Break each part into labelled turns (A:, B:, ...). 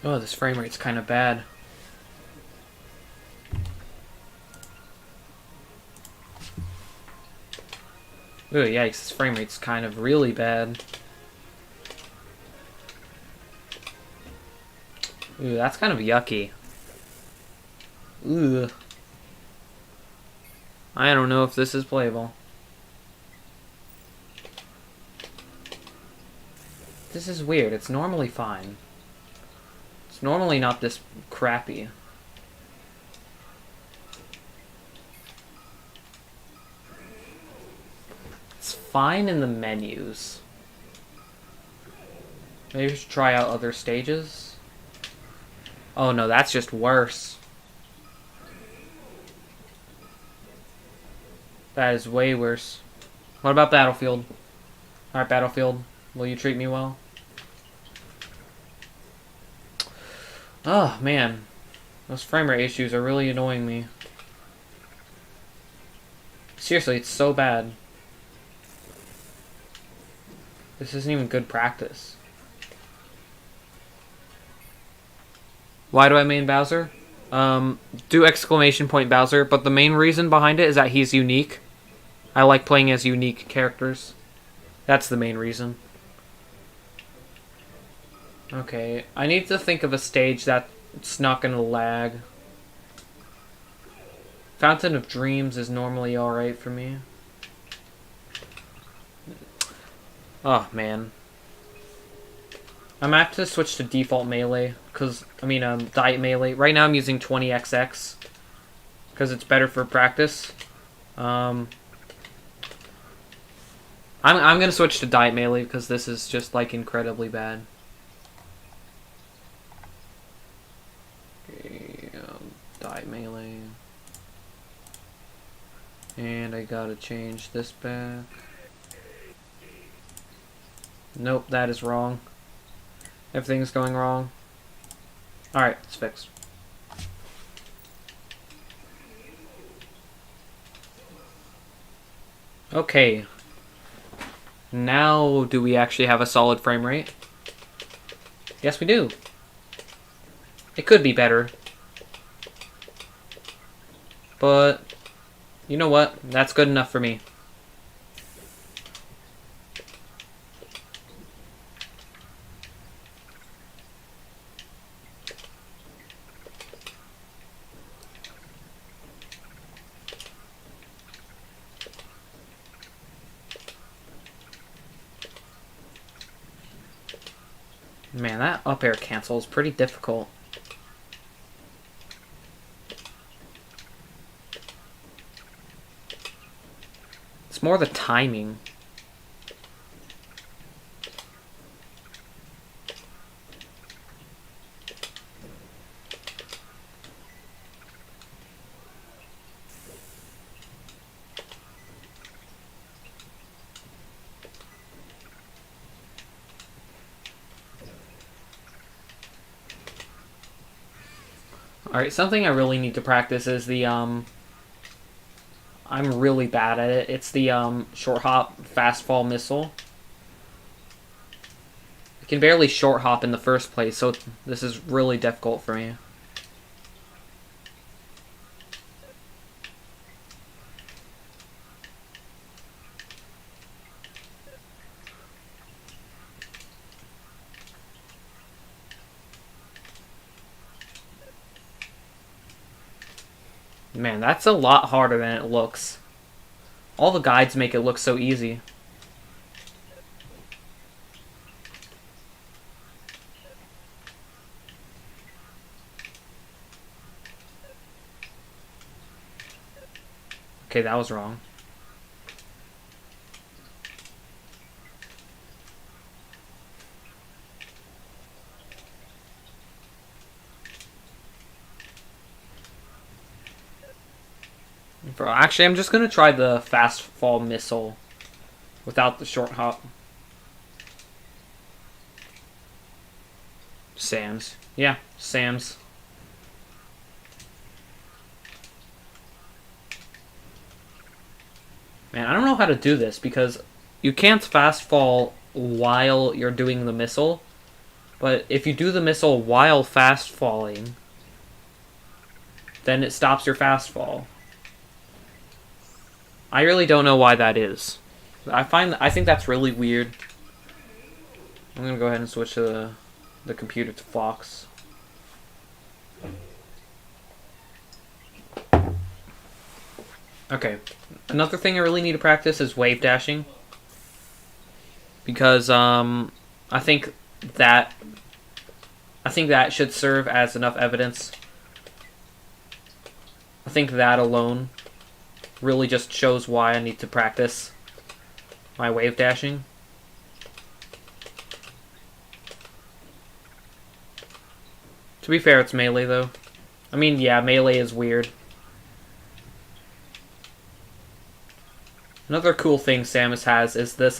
A: Oh, this frame rate's kind of bad. Ooh, yikes, this frame rate's kind of really bad. Ooh, that's kind of yucky. Ooh. I don't know if this is playable. This is weird. It's normally fine. It's normally not this crappy. It's fine in the menus. Maybe we should try out other stages. Oh no, that's just worse. That is way worse. What about Battlefield? Alright, Battlefield. Will you treat me well? Oh, man. Those frame rate issues are really annoying me. Seriously, it's so bad. This isn't even good practice. Why do I main Bowser? Do exclamation point Bowser, but the main reason behind it is that he's unique. I like playing as unique characters. That's the main reason. Okay, I need to think of a stage that's not gonna lag. Fountain of Dreams is normally alright for me. Oh, man. I'm gonna have to switch to default melee, diet melee. Right now I'm using 20XX, because it's better for practice. I'm gonna switch to diet melee, because this is just, like, incredibly bad. Okay, diet melee. And I gotta change this back. Nope, that is wrong. Everything's going wrong. Alright, it's fixed. Okay. Now, do we actually have a solid frame rate? Yes, we do. It could be better. But, you know what? That's good enough for me. Man, that up air cancel is pretty difficult. It's more the timing. Alright, something I really need to practice is the, I'm really bad at it. It's the, short hop fast fall missile. I can barely short hop in the first place, so this is really difficult for me. Man, that's a lot harder than it looks. All the guides make it look so easy. Okay, that was wrong. Actually, I'm just going to try the fast fall missile without the short hop. Sam's. Yeah, Sam's. Man, I don't know how to do this because you can't fast fall while you're doing the missile, But if you do the missile while fast falling, then it stops your fast fall. I really don't know why that is. I think that's really weird. I'm gonna go ahead and switch the computer to Fox. Okay. Another thing I really need to practice is wave dashing. Because I think that should serve as enough evidence. I think that alone really just shows why I need to practice my wave dashing. To be fair, it's melee though. I mean, yeah, melee is weird. Another cool thing Samus has is this,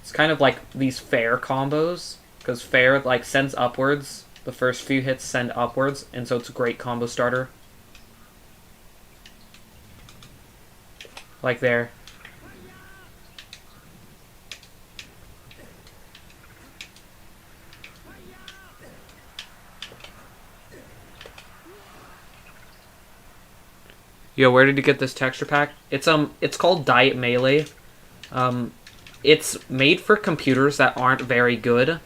A: it's kind of like these fair combos, because fair, like, sends upwards. The first few hits send upwards, and so it's a great combo starter. Like there. Yo, where did you get this texture pack? It's called Diet Melee. It's made for computers that aren't very good.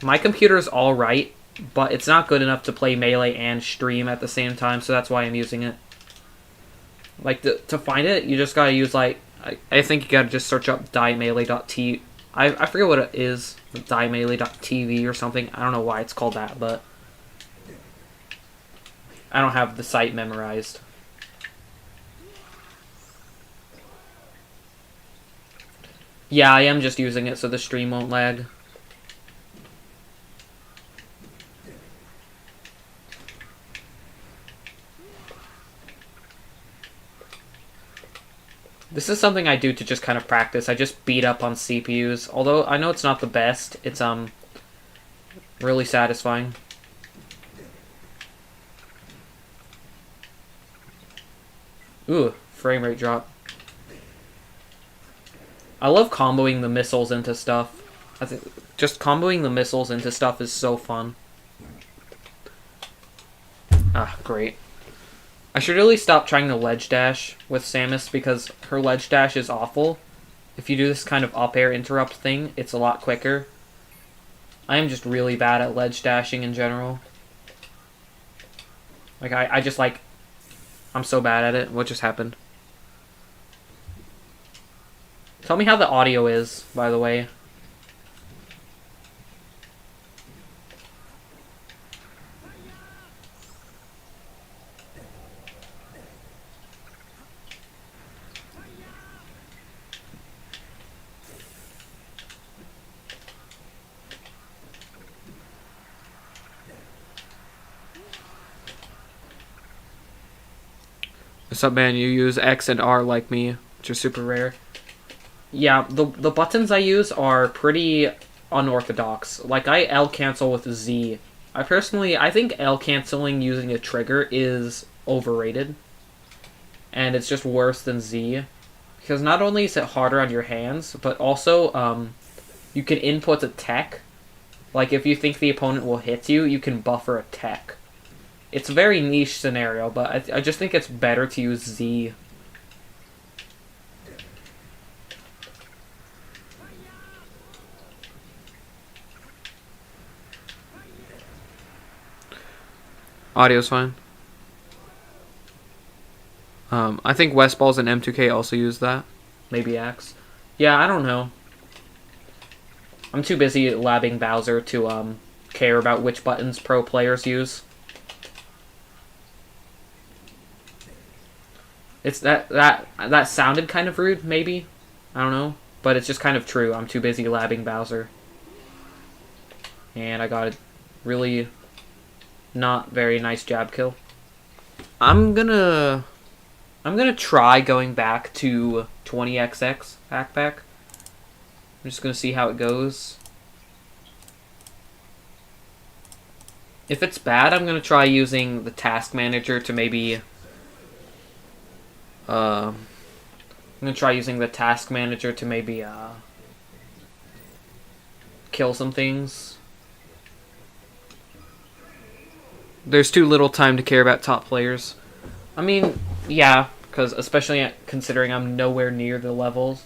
A: My computer's alright, but it's not good enough to play Melee and stream at the same time, so that's why I'm using it. Like, to find it, you just gotta use, like, I think you gotta just search up dietmelee.t. I forget what it is, dietmelee.tv or something. I don't know why it's called that, but I don't have the site memorized. Yeah, I am just using it so the stream won't lag. This is something I do to just kind of practice. I just beat up on CPUs. Although I know it's not the best, it's really satisfying. Ooh, frame rate drop. I love comboing the missiles into stuff. I think just comboing the missiles into stuff is so fun. Ah, great. I should really stop trying to ledge dash with Samus because her ledge dash is awful. If you do this kind of up air interrupt thing, it's a lot quicker. I am just really bad at ledge dashing in general. Like, I just like... I'm so bad at it. What just happened? Tell me how the audio is, by the way. What's up, man? You use X and R like me, which are super rare. Yeah, the buttons I use are pretty unorthodox. Like, I L cancel with Z. I think L canceling using a trigger is overrated. And it's just worse than Z. Because not only is it harder on your hands, but also you can input a tech. Like, if you think the opponent will hit you, you can buffer a tech. It's a very niche scenario, but I just think it's better to use Z. Audio's fine. I think Westballs and M2K also use that. Maybe Axe. Yeah, I don't know. I'm too busy labbing Bowser to care about which buttons pro players use. It's that sounded kind of rude, maybe. I don't know, but it's just kind of true. I'm too busy labbing Bowser, and I got a really not very nice jab kill. I'm gonna try going back to 20XX backpack. I'm just gonna see how it goes. If it's bad, I'm gonna try using the task manager to maybe. I'm gonna try using the task manager to maybe kill some things. There's too little time to care about top players. I mean, yeah, because especially considering I'm nowhere near their levels.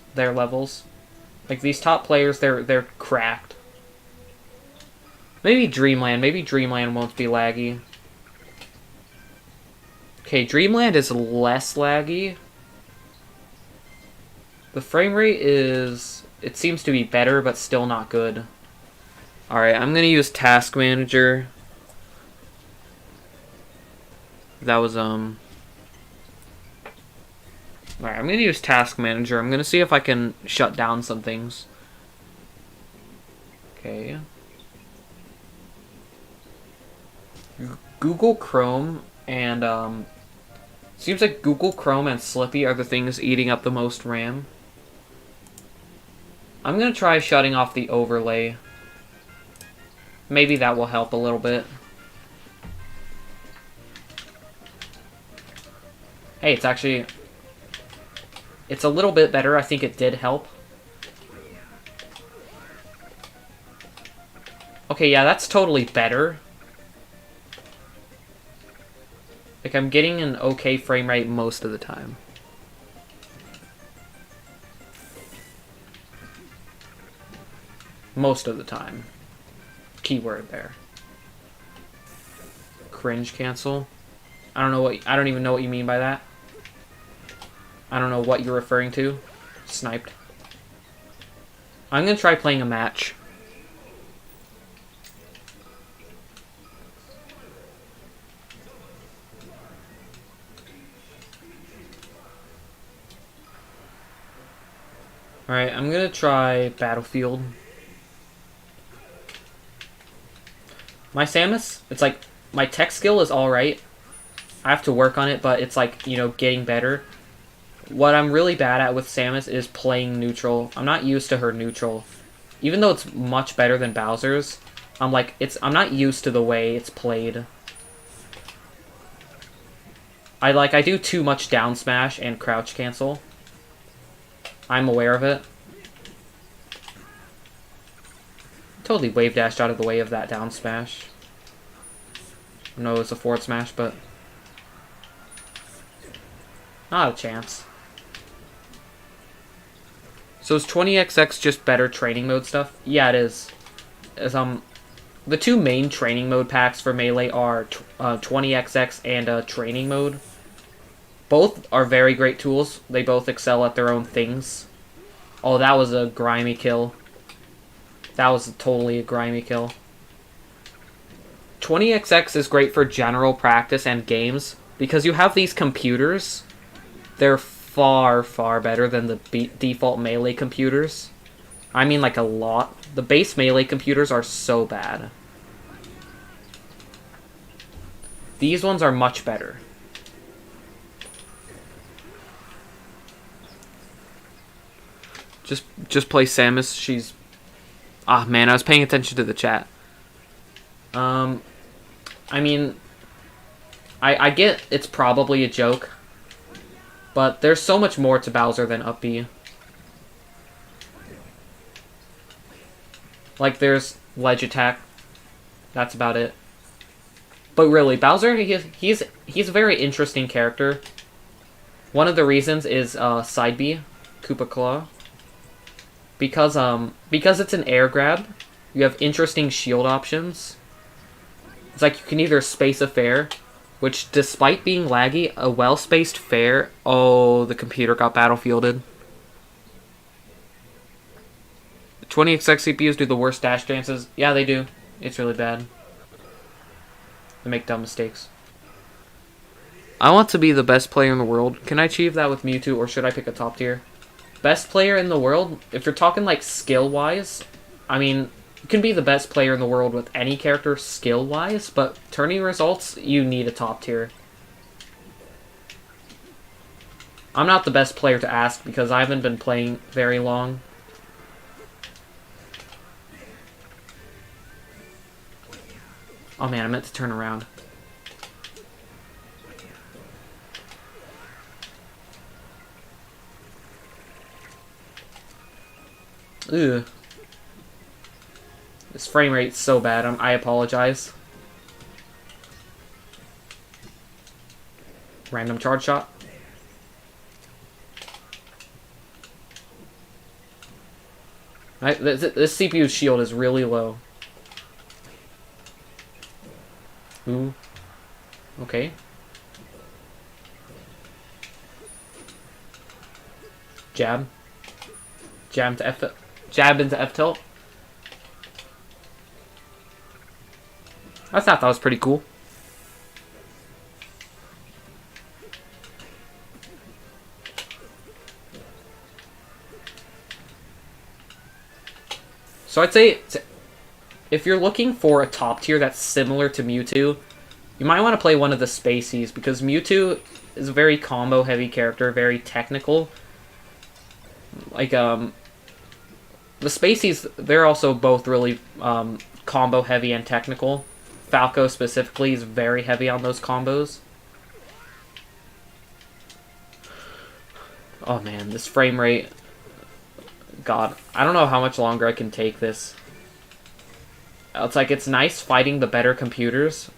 A: Like, these top players, they're cracked. Maybe Dreamland won't be laggy. Okay, Dreamland is less laggy. The frame rate is... It seems to be better, but still not good. Alright, I'm gonna use Task Manager. That was, Alright, I'm gonna use Task Manager. I'm gonna see if I can shut down some things. Okay. Google Chrome and, seems like Google Chrome and Slippy are the things eating up the most RAM. I'm gonna try shutting off the overlay. Maybe that will help a little bit. Hey, it's actually... It's a little bit better. I think it did help. Okay, yeah, that's totally better. Like, I'm getting an okay frame rate most of the time. Most of the time. Keyword there. Cringe cancel. I don't even know what you mean by that. I don't know what you're referring to. Sniped. I'm gonna try playing a match. Alright, I'm gonna try Battlefield. My Samus, it's like, my tech skill is alright. I have to work on it, but it's like, you know, getting better. What I'm really bad at with Samus is playing neutral. I'm not used to her neutral. Even though it's much better than Bowser's, I'm not used to the way it's played. I do too much down smash and crouch cancel. I'm aware of it. Totally wave dashed out of the way of that down smash. I know it was a forward smash, but not a chance. So is 20XX just better training mode stuff? Yeah, it is. The two main training mode packs for Melee are 20XX and training mode. Both are very great tools. They both excel at their own things. Oh, that was a grimy kill. That was totally a grimy kill. 20XX is great for general practice and games because you have these computers. They're far, far better than the default Melee computers. I mean, like, a lot. The base Melee computers are so bad. These ones are much better. Just play Samus. She's... Ah, man, I was paying attention to the chat. I mean... I get it's probably a joke. But there's so much more to Bowser than up B. Like, there's ledge attack. That's about it. But really, Bowser, he's a very interesting character. One of the reasons is side B, Koopa Claw. Because it's an air grab, you have interesting shield options. It's like you can either space a fair, which, despite being laggy, a well-spaced fair... Oh, the computer got battlefielded. 20XX CPUs do the worst dash dances. Yeah, they do. It's really bad. They make dumb mistakes. I want to be the best player in the world. Can I achieve that with Mewtwo, or should I pick a top tier? Best player in the world? If you're talking, like, skill-wise, I mean... You can be the best player in the world with any character skill-wise, but tourney results, you need a top tier. I'm not the best player to ask because I haven't been playing very long. Oh man, I meant to turn around. Ugh. This frame rate's so bad. I apologize. Random charge shot. This CPU's shield is really low. Ooh. Okay. Jab. Jab to F. Jab into F tilt. I thought that was pretty cool. So I'd say, if you're looking for a top tier that's similar to Mewtwo, you might want to play one of the Spaceys, because Mewtwo is a very combo heavy character, very technical. Like, the Spaceys, they're also both really combo heavy and technical. Falco specifically is very heavy on those combos. Oh man, this frame rate. God, I don't know how much longer I can take this. It's like, it's nice fighting the better computers,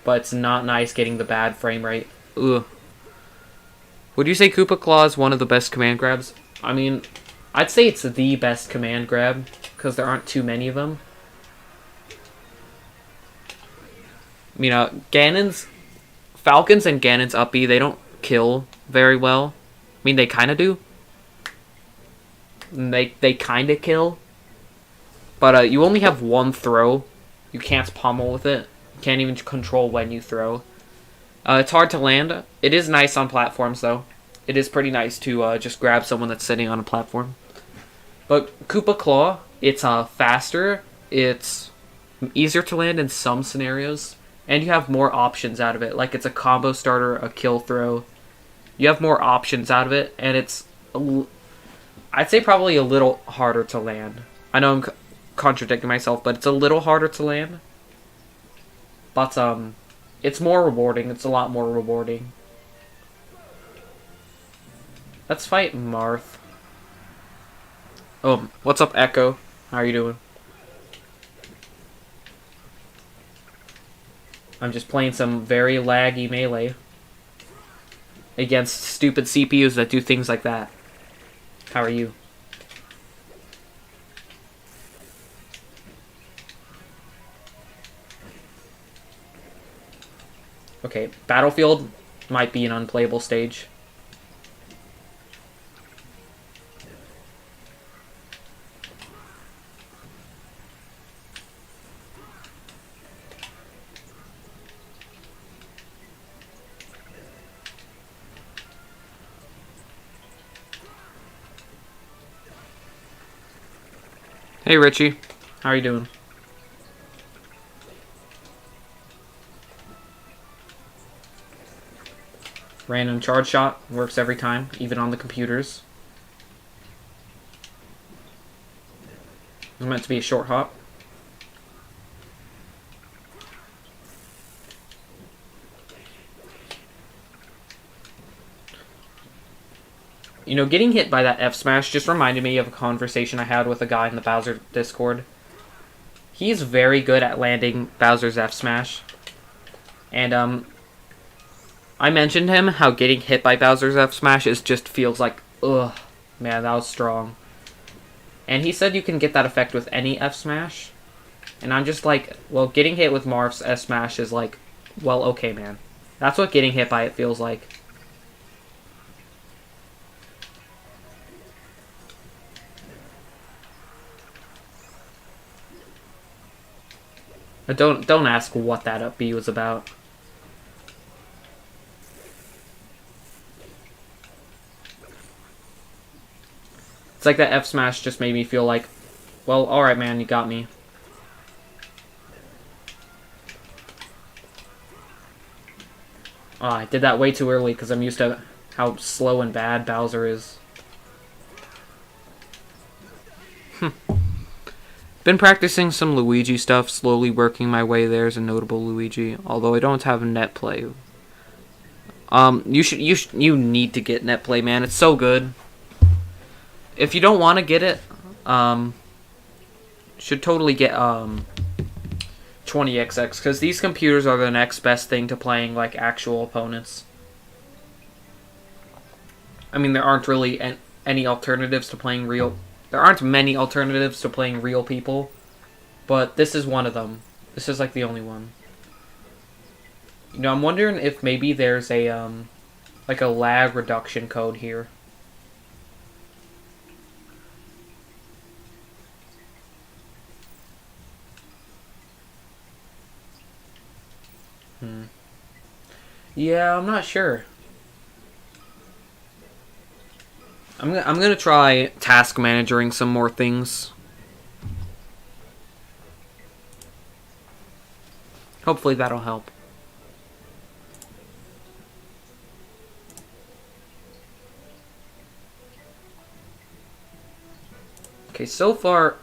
A: but it's not nice getting the bad frame rate. Ugh. Would you say Koopa Claw is one of the best command grabs? I mean, I'd say it's the best command grab, because there aren't too many of them. You know, Falcons and Ganon's up B, they don't kill very well. I mean, they kind of do. They kind of kill. But you only have one throw. You can't pummel with it. You can't even control when you throw. It's hard to land. It is nice on platforms, though. It is pretty nice to just grab someone that's sitting on a platform. But Koopa Claw, it's faster. It's easier to land in some scenarios. And you have more options out of it. Like, it's a combo starter, a kill throw. You have more options out of it, and it's, I'd say, probably a little harder to land. I know I'm contradicting myself, but it's a little harder to land. But, it's more rewarding. It's a lot more rewarding. Let's fight Marth. Oh, what's up, Echo? How are you doing? I'm just playing some very laggy Melee against stupid CPUs that do things like that. How are you? Okay, Battlefield might be an unplayable stage. Hey Richie, how are you doing? Random charge shot works every time, even on the computers. It's meant to be a short hop. You know, getting hit by that F smash just reminded me of a conversation I had with a guy in the Bowser Discord. He's very good at landing Bowser's F smash. And, I mentioned him how getting hit by Bowser's F smash just feels like, ugh, man, that was strong. And he said you can get that effect with any F smash. And I'm just like, well, getting hit with Marth's F smash is like, well, okay, man. That's what getting hit by it feels like. Don't ask what that up B was about. It's like that F smash just made me feel like, well, alright man, you got me. Oh, I did that way too early because I'm used to how slow and bad Bowser is. Been practicing some Luigi stuff, slowly working my way there as a notable Luigi, although I don't have net play. You need to get net play, man. It's so good. If you don't want to get it, should totally get 20XX, because these computers are the next best thing to playing like actual opponents. I mean, there aren't really any alternatives to playing real. There aren't many alternatives to playing real people, but this is one of them. This is like the only one. You know, I'm wondering if maybe there's a like a lag reduction code here. Yeah, I'm not sure. I'm gonna try task managing some more things. Hopefully that'll help. Okay, so far,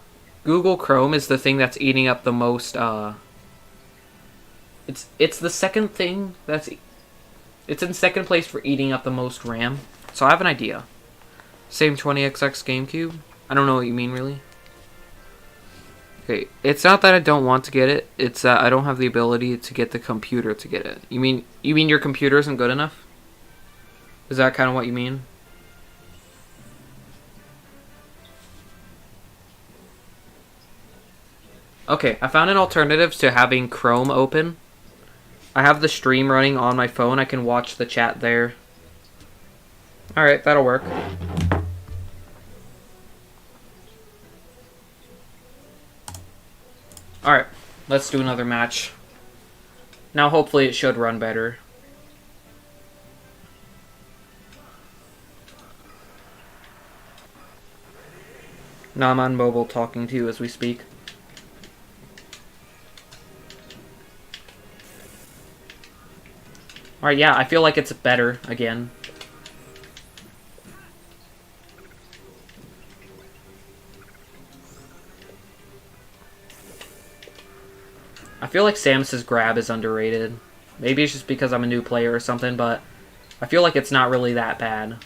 A: Google Chrome is the thing that's eating up the most. It's the second thing that's. It's in second place for eating up the most RAM. So I have an idea. Same 20XX GameCube. I don't know what you mean, really. Okay, it's not that I don't want to get it. It's that I don't have the ability to get the computer to get it. You mean your computer isn't good enough? Is that kind of what you mean? Okay, I found an alternative to having Chrome open. I have the stream running on my phone. I can watch the chat there. Alright, that'll work. Alright, let's do another match. Now hopefully it should run better. Now I'm on mobile talking to you as we speak. Alright, yeah, I feel like it's better again. I feel like Samus's grab is underrated. Maybe it's just because I'm a new player or something, but I feel like it's not really that bad.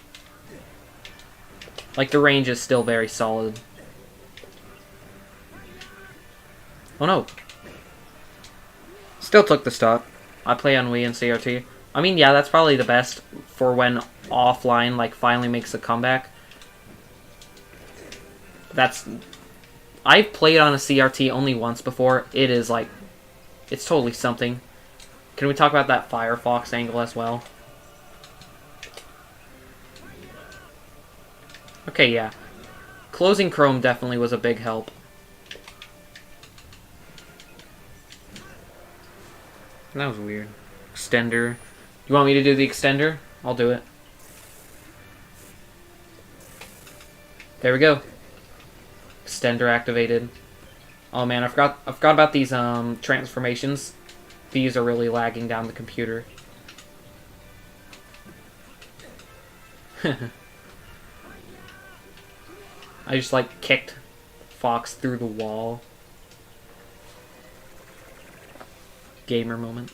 A: Like, the range is still very solid. Oh no. Still took the stock. I play on Wii and CRT. I mean, yeah, that's probably the best for when offline, like, finally makes a comeback. I've played on a CRT only once before. It is, like, it's totally something. Can we talk about that Firefox angle as well? Okay, yeah. Closing Chrome definitely was a big help. That was weird. Extender. You want me to do the extender? I'll do it. There we go. Extender activated. Oh man, I forgot about these transformations. These are really lagging down the computer. I just like kicked Fox through the wall. Gamer moment.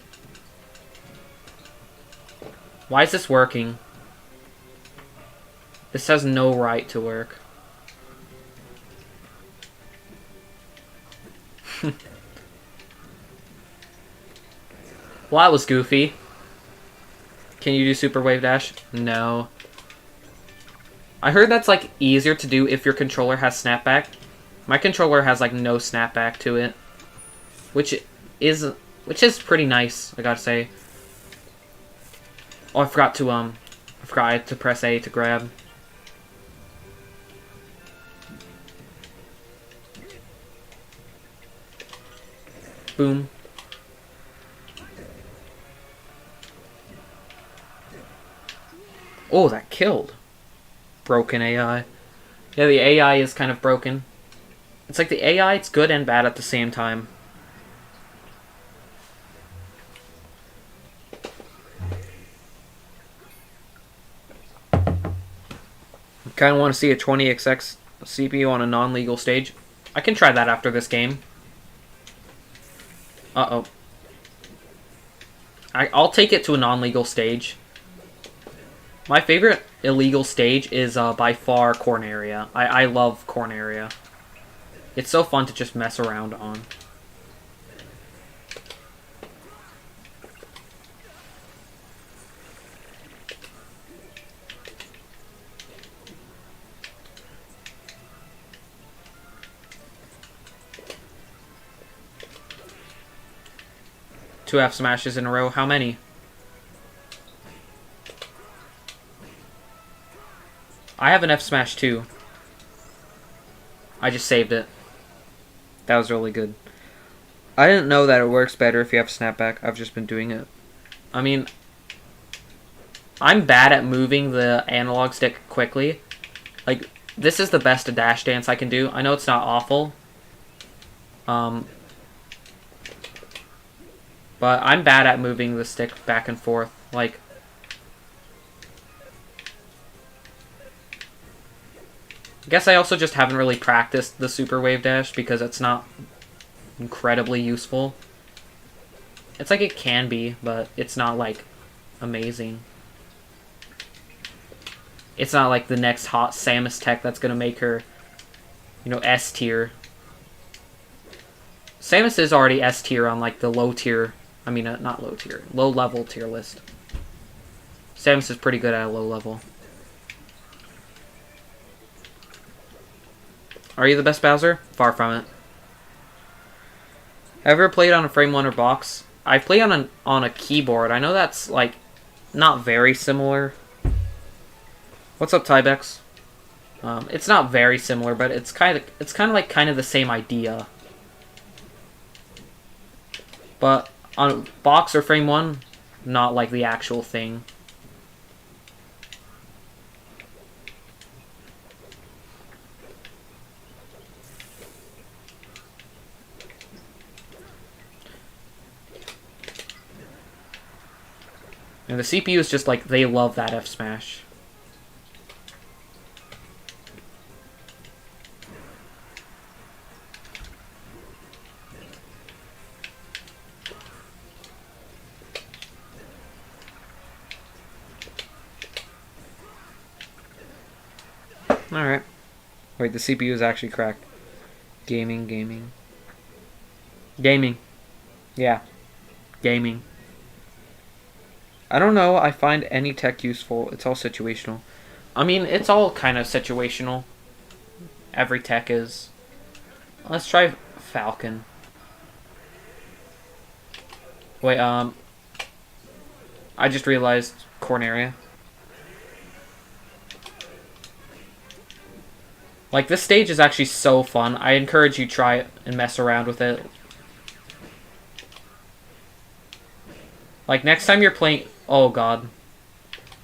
A: Why is this working? This has no right to work. Well, that was goofy. Can you do Super Wave Dash? No. I heard that's like easier to do if your controller has snapback. My controller has like no snapback to it, which is pretty nice, I gotta say. Oh, I forgot to press A to grab. Boom. Oh, that killed. Broken AI. Yeah, the AI is kind of broken. It's like the AI, it's good and bad at the same time. Kind of want to see a 20XX CPU on a non-legal stage. I can try that after this game. Uh-oh. I'll take it to a non-legal stage. My favorite illegal stage is by far Corn Area. I love Corn Area. It's so fun to just mess around on. Two F smashes in a row. How many? I have an F smash too. I just saved it. That was really good. I didn't know that it works better if you have snapback. I've just been doing it. I mean, I'm bad at moving the analog stick quickly. Like, this is the best dash dance I can do. I know it's not awful. But I'm bad at moving the stick back and forth. Like, I guess I also just haven't really practiced the super wave dash because it's not incredibly useful. It's like it can be, but it's not like amazing. It's not like the next hot Samus tech that's gonna make her, you know, S tier. Samus is already S tier on like the low tier. I mean, not low tier, low level tier list. Samus is pretty good at a low level. Are you the best Bowser? Far from it. Have you ever played on a frame 1 or box? I've played on a keyboard. I know that's like not very similar. What's up, Tybex? It's not very similar, but it's kind of the same idea. But on box or frame 1, not like the actual thing. And the CPU is just like, they love that F smash. Alright. Wait, the CPU is actually cracked. Gaming. Yeah. Gaming. I don't know, I find any tech useful. It's all situational. I mean, it's all kind of situational. Every tech is. Let's try Falcon. Wait, I just realized Corneria. Like, this stage is actually so fun. I encourage you to try it and mess around with it. Like, next time you're playing... Oh, God.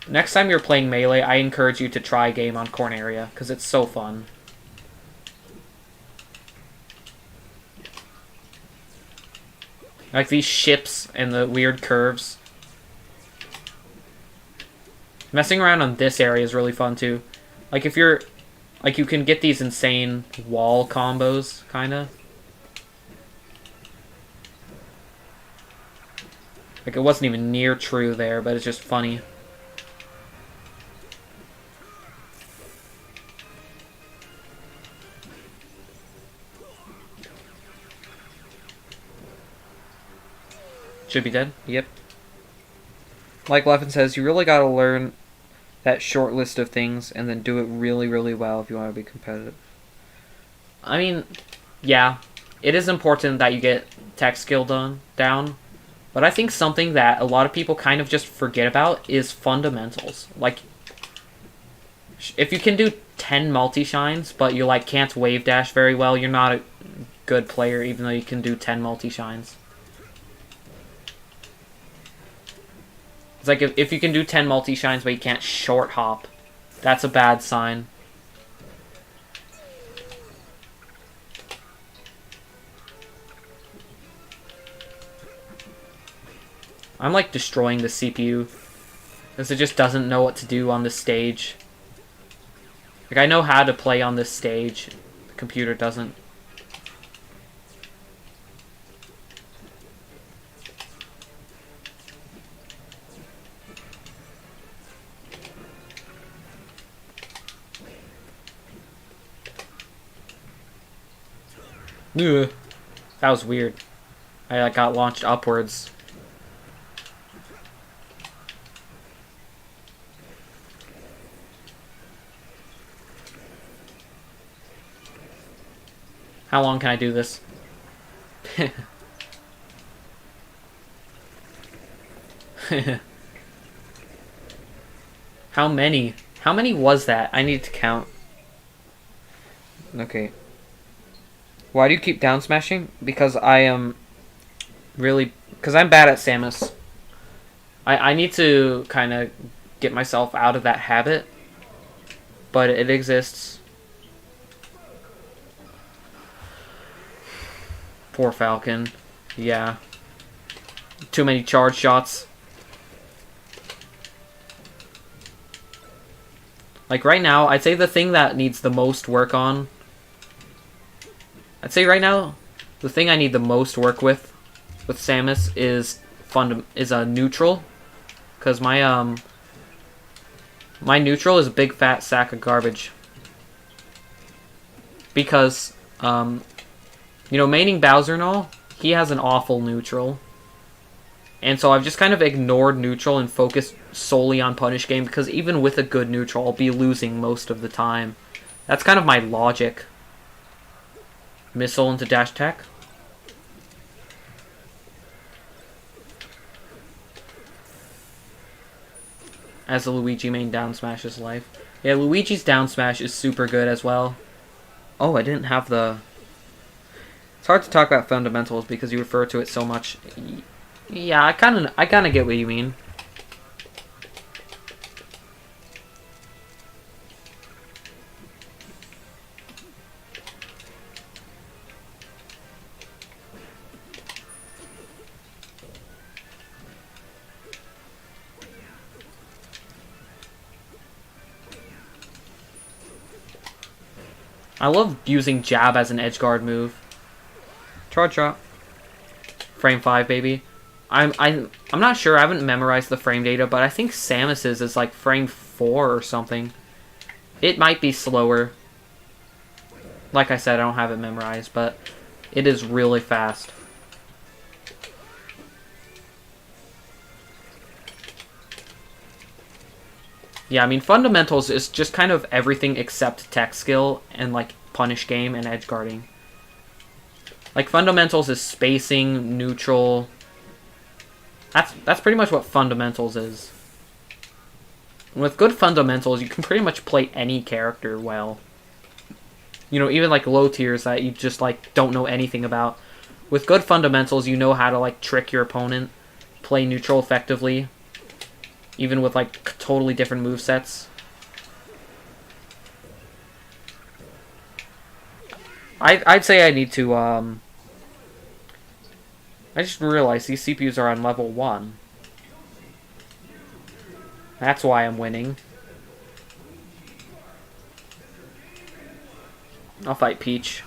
A: Next time you're playing Melee, I encourage you to try a game on Corneria, because it's so fun. Like, these ships and the weird curves. Messing around on this area is really fun, too. Like, if you're... Like, you can get these insane wall combos, kinda. Like, it wasn't even near true there, but it's just funny. Should be dead? Yep. Like Leffen says, you really gotta learn that short list of things and then do it really, really well if you want to be competitive. I mean, yeah. It is important that you get tech skill down. But I think something that a lot of people kind of just forget about is fundamentals. Like, if you can do 10 multi-shines, but you, like, can't wave dash very well, you're not a good player, even though you can do 10 multi-shines. It's like, if you can do 10 multi-shines, but you can't short hop, that's a bad sign. I'm like destroying the CPU because it just doesn't know what to do on this stage. Like, I know how to play on this stage. The computer doesn't. Ugh. That was weird. I got launched upwards. How long can I do this? How many? How many was that? I need to count. Okay. Why do you keep down smashing? Because I am really... Because I'm bad at Samus. I need to kind of get myself out of that habit. But it exists. Poor Falcon. Yeah. Too many charge shots. Like right now, I'd say the thing that needs the most work on... I'd say right now, the thing I need the most work with Samus is a neutral. Because my neutral is a big fat sack of garbage. Because, you know, maining Bowser and all, he has an awful neutral. And so I've just kind of ignored neutral and focused solely on punish game, because even with a good neutral, I'll be losing most of the time. That's kind of my logic. Missile into dash attack. As a Luigi main down smash is life. Yeah, Luigi's down smash is super good as well. Oh, I didn't have the... It's hard to talk about fundamentals because you refer to it so much. Yeah, I kind of get what you mean. I love using jab as an edge guard move. Charge shot. Frame 5, baby. I'm not sure. I haven't memorized the frame data, but I think Samus's is like frame 4 or something. It might be slower. Like I said, I don't have it memorized, but it is really fast. Yeah, I mean, fundamentals is just kind of everything except tech skill and, like, punish game and edge guarding. Like, fundamentals is spacing, neutral. That's pretty much what fundamentals is. And with good fundamentals, you can pretty much play any character well. You know, even, like, low tiers that you just, like, don't know anything about. With good fundamentals, you know how to, like, trick your opponent, play neutral effectively. Even with, like, totally different movesets. I'd say I need to, I just realized these CPUs are on level 1. That's why I'm winning. I'll fight Peach.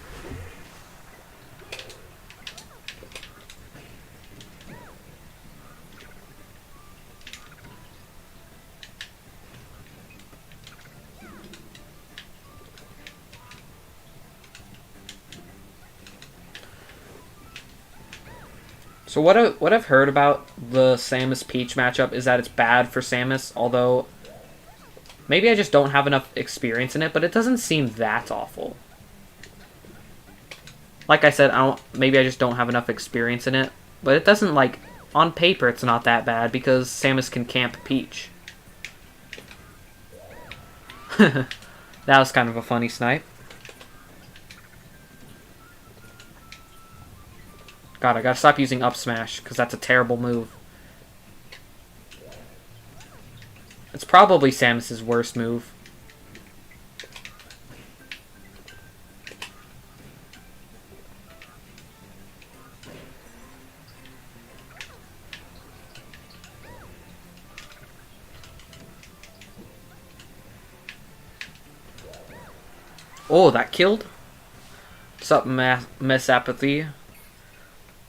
A: So what I've heard about the Samus Peach matchup is that it's bad for Samus, although maybe I just don't have enough experience in it, but it doesn't seem that awful. Like I said, maybe I just don't have enough experience in it, but it doesn't, like, on paper it's not that bad because Samus can camp Peach. That was kind of a funny snipe. God, I gotta stop using up smash, because that's a terrible move. It's probably Samus's worst move. Oh, that killed? What's up, Miss Apathy?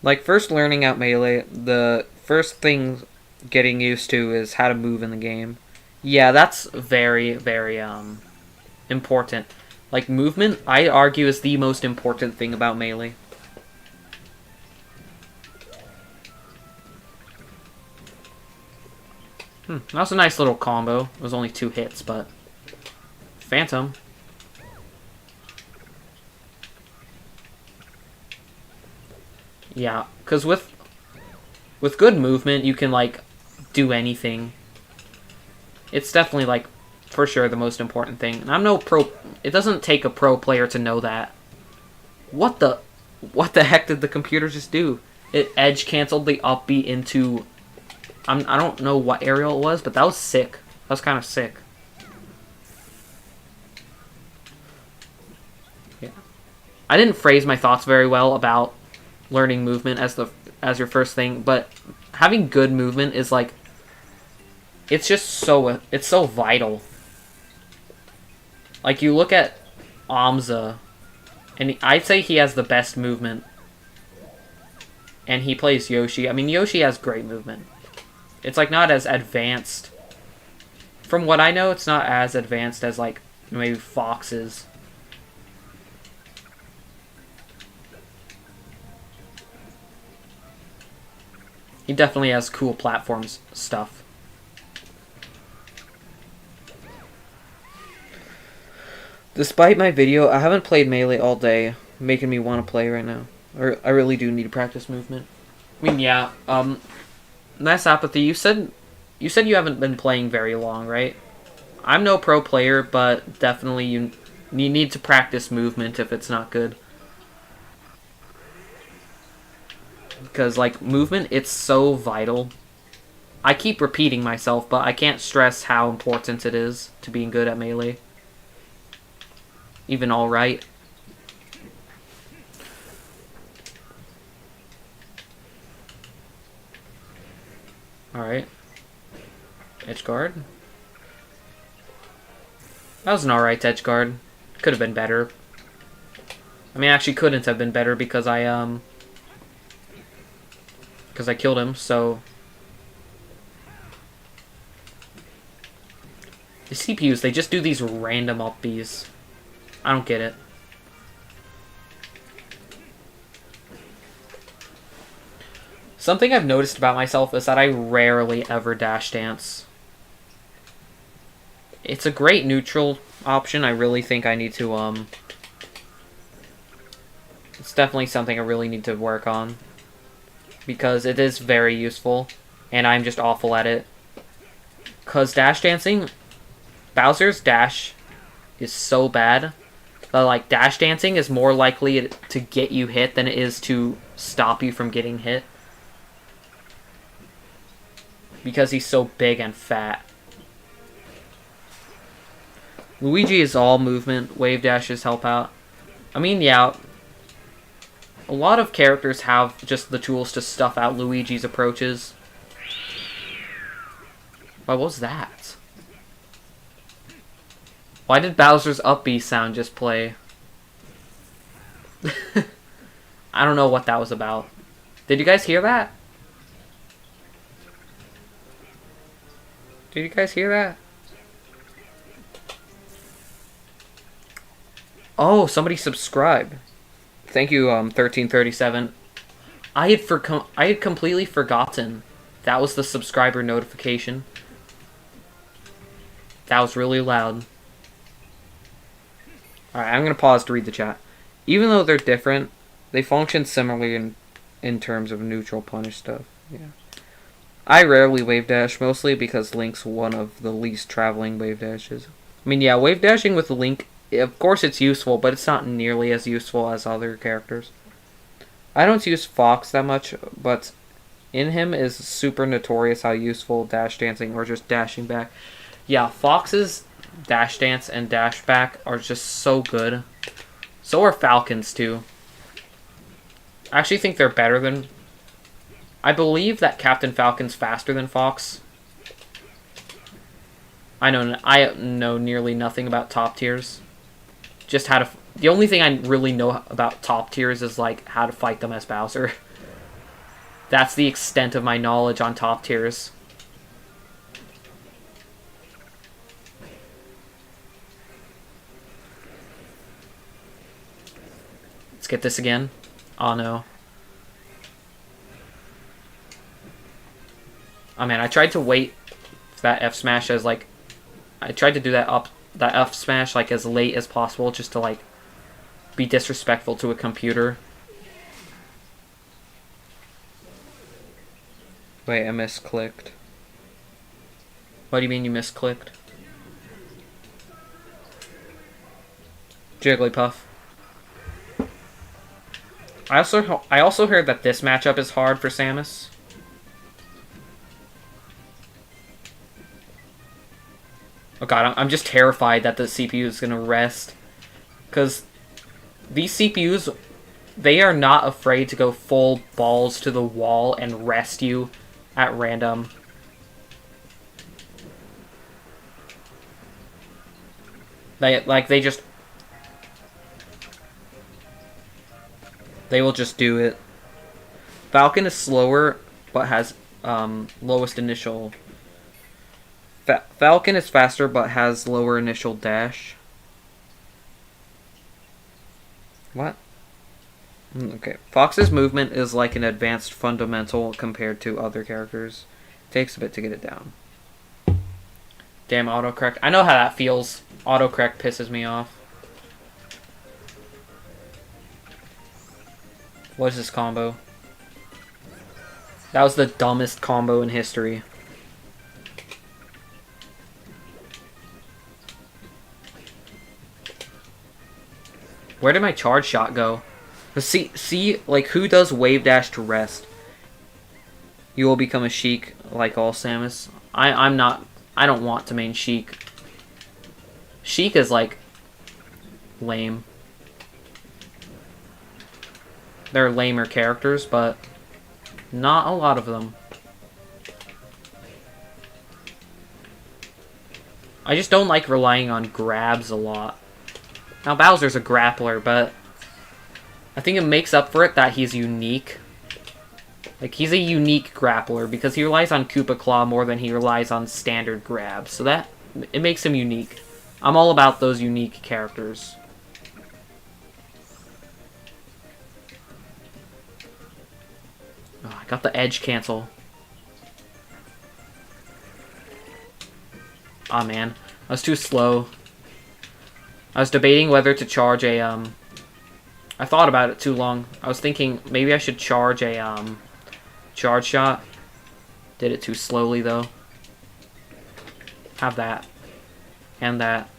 A: Like, first learning out Melee, the first thing getting used to is how to move in the game. Yeah, that's very, very, important. Like, movement, I argue, is the most important thing about Melee. That was a nice little combo. It was only 2 hits, but... Phantom. Yeah, because with good movement, you can, like, do anything. It's definitely, like, for sure the most important thing. And I'm no pro... It doesn't take a pro player to know that. What the heck did the computer just do? It edge canceled the up B into... I don't know what aerial it was, but that was sick. That was kind of sick. Yeah. I didn't phrase my thoughts very well about learning movement as your first thing, but having good movement is like... It's just so... It's so vital. Like, you look at Amza, and I'd say he has the best movement. And he plays Yoshi. I mean, Yoshi has great movement. It's, like, not as advanced. From what I know, it's not as advanced as, like, maybe Fox is. He definitely has cool platforms stuff. Despite my video, I haven't played Melee all day, making me want to play right now. I really do need to practice movement. I mean, yeah, nice apathy. You said you haven't been playing very long, right? I'm no pro player, but definitely you need to practice movement if it's not good. Because, like, movement, it's so vital. I keep repeating myself, but I can't stress how important it is to being good at Melee. Even alright. Alright. Edge guard. That was an alright edge guard. Could have been better. I mean, actually couldn't have been better because I killed him, so... The CPUs, they just do these random up Bs. I don't get it. Something I've noticed about myself is that I rarely ever dash dance. It's a great neutral option. I really think I need to, It's definitely something I really need to work on. Because it is very useful. And I'm just awful at it. Because dash dancing... Bowser's dash is so bad. But, like, dash dancing is more likely to get you hit than it is to stop you from getting hit. Because he's so big and fat. Luigi is all movement. Wave dashes help out. I mean, yeah. A lot of characters have just the tools to stuff out Luigi's approaches. Why, what was that? Why did Bowser's up B sound just play? I don't know what that was about. Did you guys hear that? Did you guys hear that? Oh, somebody subscribed. Thank you, 1337. I had completely forgotten that was the subscriber notification. That was really loud. Alright, I'm going to pause to read the chat. Even though they're different, they function similarly in terms of neutral punish stuff. Yeah. I rarely wave dash, mostly because Link's one of the least traveling wave dashes. I mean, yeah, wave dashing with Link, of course it's useful, but it's not nearly as useful as other characters. I don't use Fox that much, but in him is super notorious how useful dash dancing or just dashing back. Yeah, Fox's dash dance and dash back are just so good. So are Falcon's too. I actually think they're better than... I believe that Captain Falcon's faster than Fox. I know nearly nothing about top tiers. Just how to... The only thing I really know about top tiers is, like, how to fight them as Bowser. That's the extent of my knowledge on top tiers. Let's get this again. Oh, no. Oh, man, I tried to wait that F smash as like I tried to do that F smash like as late as possible just to like be disrespectful to a computer. Wait, I misclicked. What do you mean you misclicked? Jigglypuff. I also heard that this matchup is hard for Samus. Oh god, I'm just terrified that the CPU is gonna rest. Because these CPUs, they are not afraid to go full balls to the wall and rest you at random. They will just do it. Falcon is slower, but has lowest initial. Falcon is faster, but has lower initial dash. What? Okay. Fox's movement is like an advanced fundamental compared to other characters. Takes a bit to get it down. Damn autocorrect. I know how that feels. Autocorrect pisses me off. What is this combo? That was the dumbest combo in history. Where did my charge shot go? See, like, who does wave dash to rest? You will become a Sheik, like all Samus. I'm not. I don't want to main Sheik. Sheik is, like, lame. They're lamer characters, but not a lot of them. I just don't like relying on grabs a lot. Now, Bowser's a grappler, but I think it makes up for it that he's unique. Like, he's a unique grappler because he relies on Koopa Claw more than he relies on standard grabs. So that, it makes him unique. I'm all about those unique characters. Oh, I got the edge cancel. Aw, man. I was too slow. I was debating whether to charge a, I thought about it too long. I was thinking maybe I should charge a, charge shot. Did it too slowly, though. Have that. And that.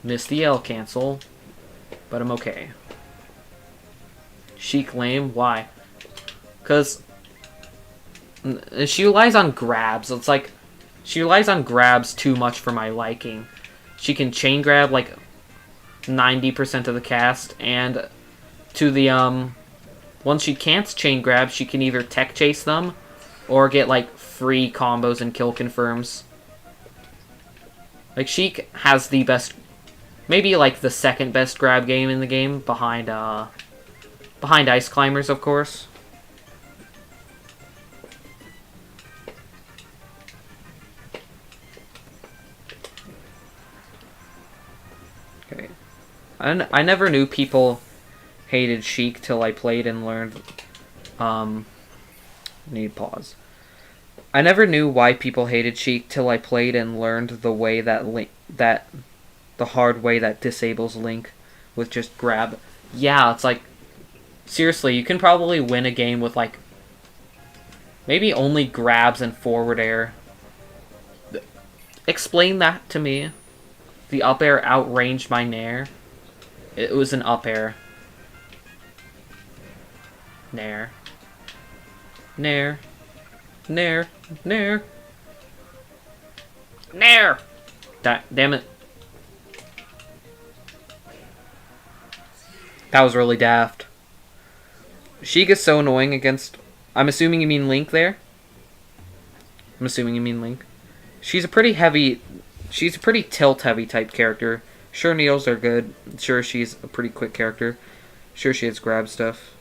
A: Missed the L cancel. But I'm okay. Sheik lame? Why? Because she relies on grabs. It's like, she relies on grabs too much for my liking. She can chain grab like 90% of the cast, and to the, once she can't chain grab, she can either tech chase them, or get like free combos and kill confirms. Like, Sheik has the best, maybe like the second best grab game in the game, behind Ice Climbers, of course. Okay. I never knew people hated Sheik till I played and learned, need pause. I never knew why people hated Sheik till I played and learned the way that the hard way that disables Link with just grab. Yeah, it's like, seriously, you can probably win a game with, like, maybe only grabs and forward air. Explain that to me. The up air outranged my nair. It was an up air. Nair. Nair. Nair. Nair. Nair! Damn it. That was really daft. Sheik is so annoying against... I'm assuming you mean Link there? I'm assuming you mean Link. She's a pretty heavy... She's a pretty tilt-heavy type character. Sure, needles are good. Sure, she's a pretty quick character. Sure, she has grab stuff.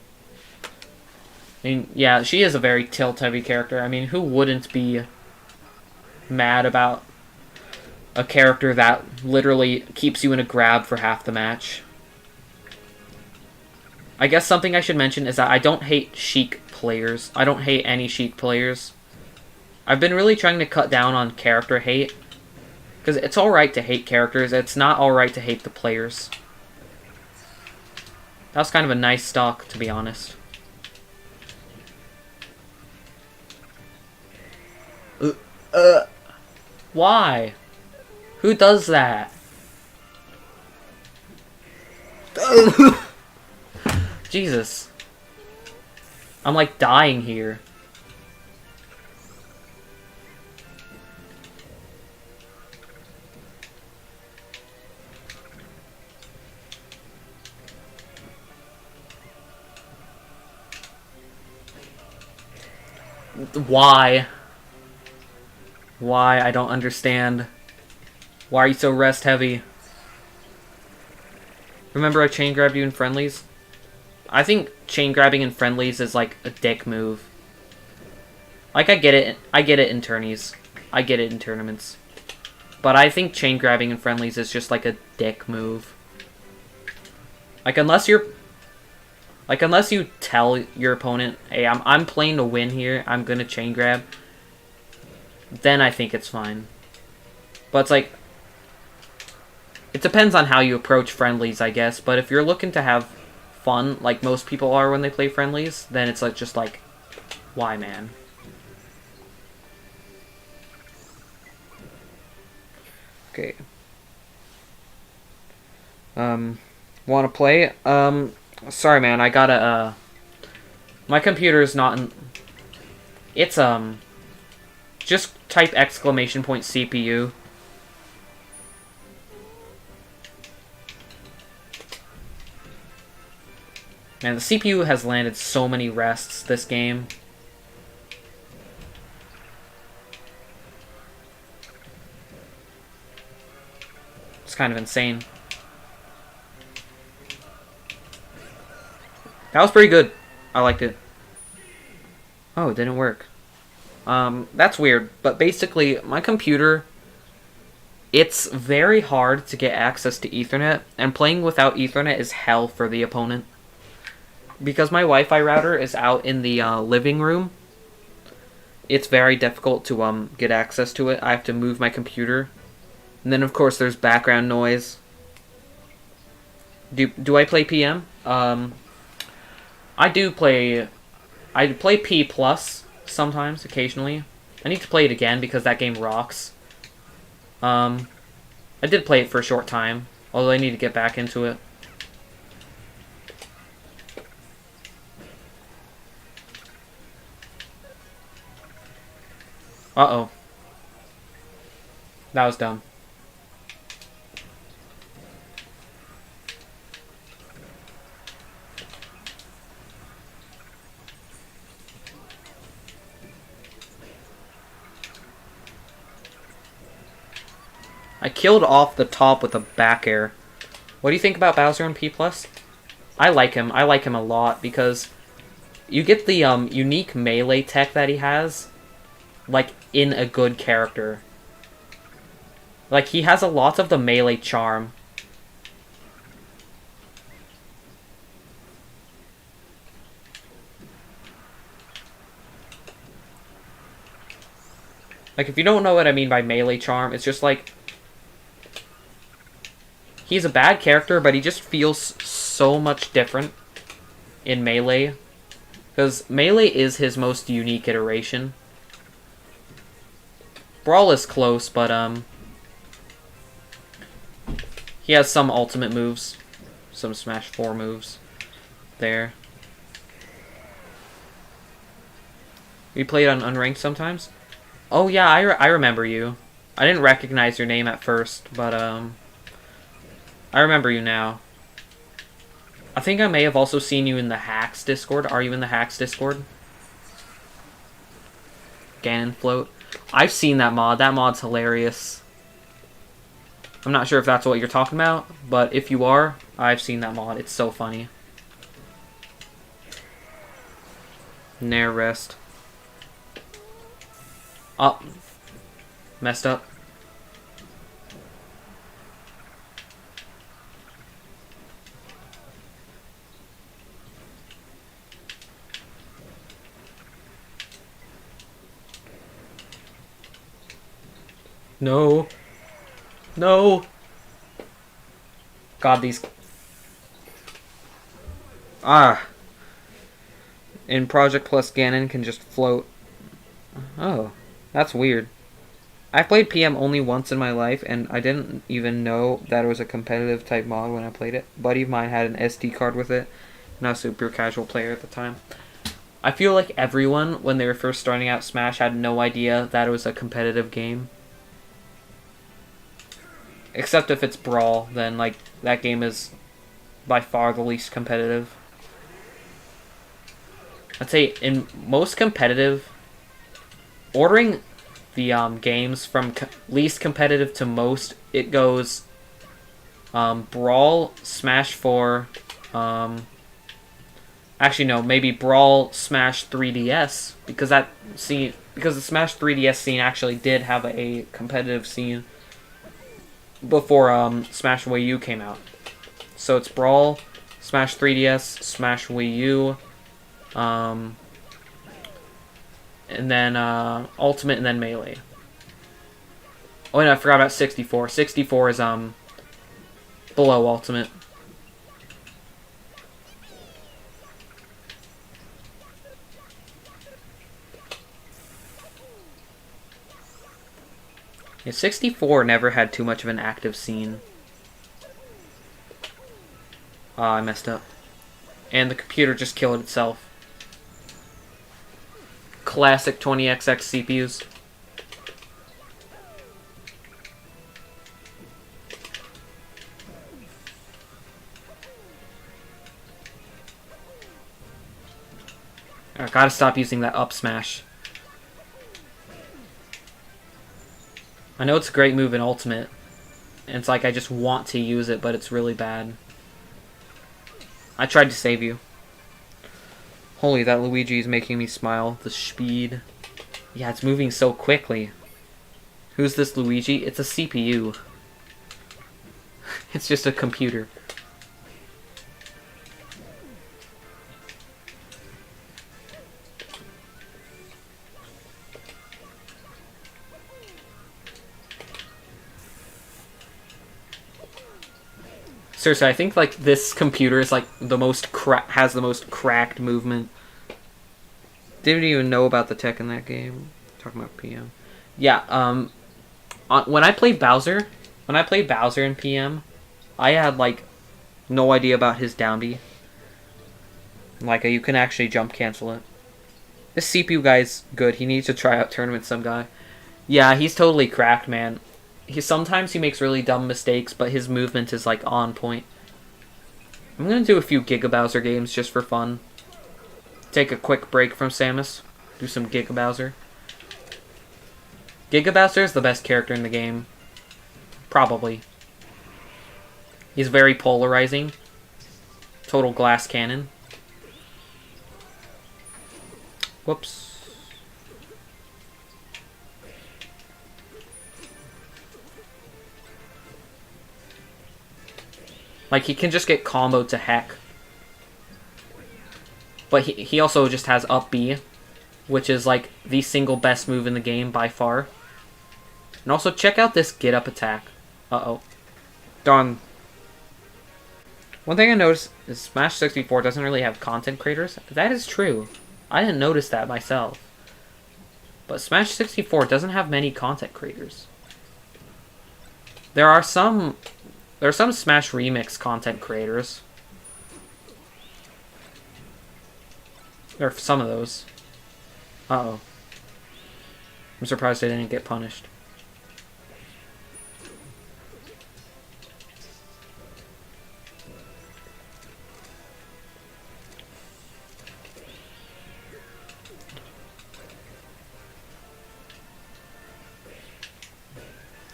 A: I mean, yeah, she is a very tilt-heavy character. I mean, who wouldn't be mad about a character that literally keeps you in a grab for half the match? I guess something I should mention is that I don't hate Sheik players. I don't hate any Sheik players. I've been really trying to cut down on character hate. Because it's alright to hate characters, it's not alright to hate the players. That was kind of a nice stock, to be honest. Why? Who does that? Jesus. I'm like dying here. Why? Why? I don't understand. Why are you so rest heavy? Remember I chain grabbed you in friendlies? I think chain grabbing in friendlies is like a dick move. Like I get it in tourneys. I get it in tournaments. But I think chain grabbing in friendlies is just like a dick move. Like unless you tell your opponent, hey, I'm playing to win here, I'm gonna chain grab, then I think it's fine. But it's like, it depends on how you approach friendlies, I guess. But if you're looking to have fun, like most people are when they play friendlies, then it's like just like, why, man? Okay. Want to play? Sorry, man. I gotta. My computer's not in. It's just type exclamation point CPU. Man, the CPU has landed so many rests this game. It's kind of insane. That was pretty good. I liked it. Oh, it didn't work. That's weird. But basically, my computer, it's very hard to get access to Ethernet, and playing without Ethernet is hell for the opponent. Because my Wi-Fi router is out in the living room, it's very difficult to get access to it. I have to move my computer. And then, of course, there's background noise. Do I play PM? I play P plus sometimes, occasionally. I need to play it again because that game rocks. I did play it for a short time, although I need to get back into it. Uh-oh. That was dumb. I killed off the top with a back air. What do you think about Bowser in P+? I like him. I like him a lot because you get the unique melee tech that he has, like, in a good character. Like, he has a lot of the melee charm. Like, if you don't know what I mean by melee charm, it's just like, he's a bad character, but he just feels so much different in Melee. Because Melee is his most unique iteration. Brawl is close, but he has some ultimate moves. Some Smash 4 moves. There. We played on Unranked sometimes? Oh yeah, I remember you. I didn't recognize your name at first, but I remember you now. I think I may have also seen you in the Hacks Discord. Are you in the Hacks Discord? Ganon Float. I've seen that mod. That mod's hilarious. I'm not sure if that's what you're talking about, but if you are, I've seen that mod. It's so funny. Nair rest. Oh. Messed up. No. No. God, these... Ah. In Project Plus, Ganon can just float. Oh. That's weird. I played PM only once in my life, and I didn't even know that it was a competitive type mod when I played it. A buddy of mine had an SD card with it, and I was a super casual player at the time. I feel like everyone, when they were first starting out Smash, had no idea that it was a competitive game. Except if it's Brawl, then like that game is by far the least competitive. I'd say in most competitive, ordering the games from least competitive to most, it goes Brawl, Smash 4, actually no, maybe Brawl, Smash 3DS, because the Smash 3DS scene actually did have a competitive scene before Smash Wii U came out. So it's Brawl, Smash 3DS, Smash Wii U, and then Ultimate, and then Melee. Oh, and I forgot about 64. 64 is below Ultimate. Yeah, 64 never had too much of an active scene. Ah, I messed up. And the computer just killed itself. Classic 20XX CPUs. I gotta stop using that up smash. I know it's a great move in Ultimate, and it's like I just want to use it, but it's really bad. I tried to save you. Holy, that Luigi is making me smile. The speed. Yeah, it's moving so quickly. Who's this Luigi? It's a CPU. It's just a computer. Seriously, I think like this computer is like the most has the most cracked movement. Didn't even know about the tech in that game. Talking about PM. Yeah, when I played Bowser, in PM, I had like no idea about his down B. Like you can actually jump cancel it. This CPU guy's good. He needs to try out tournament some guy. Yeah, he's totally cracked, man. Sometimes he makes really dumb mistakes, but his movement is like on point. I'm gonna do a few Giga Bowser games just for fun. Take a quick break from Samus. Do some Giga Bowser. Giga Bowser is the best character in the game. Probably. He's very polarizing. Total glass cannon. Whoops. Like, he can just get comboed to heck. But he also just has up B, which is, like, the single best move in the game by far. And also, check out this get up attack. Uh-oh. Darn. One thing I noticed is Smash 64 doesn't really have content creators. That is true. I didn't notice that myself. But Smash 64 doesn't have many content creators. There are some Smash Remix content creators. There are some of those. Uh-oh. I'm surprised I didn't get punished.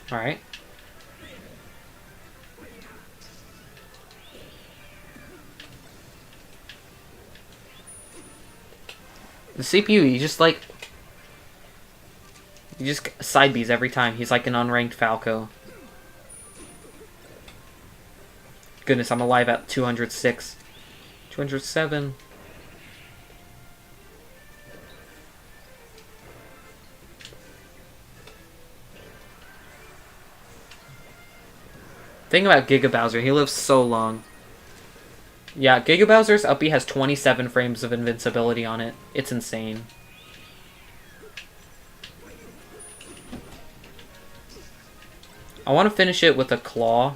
A: Alright. The CPU, he just side Bs every time. He's like an unranked Falco. Goodness, I'm alive at 206. 207. thing about Giga Bowser, he lives so long. Yeah, Giga Bowser's up B has 27 frames of invincibility on it. It's insane. I want to finish it with a claw.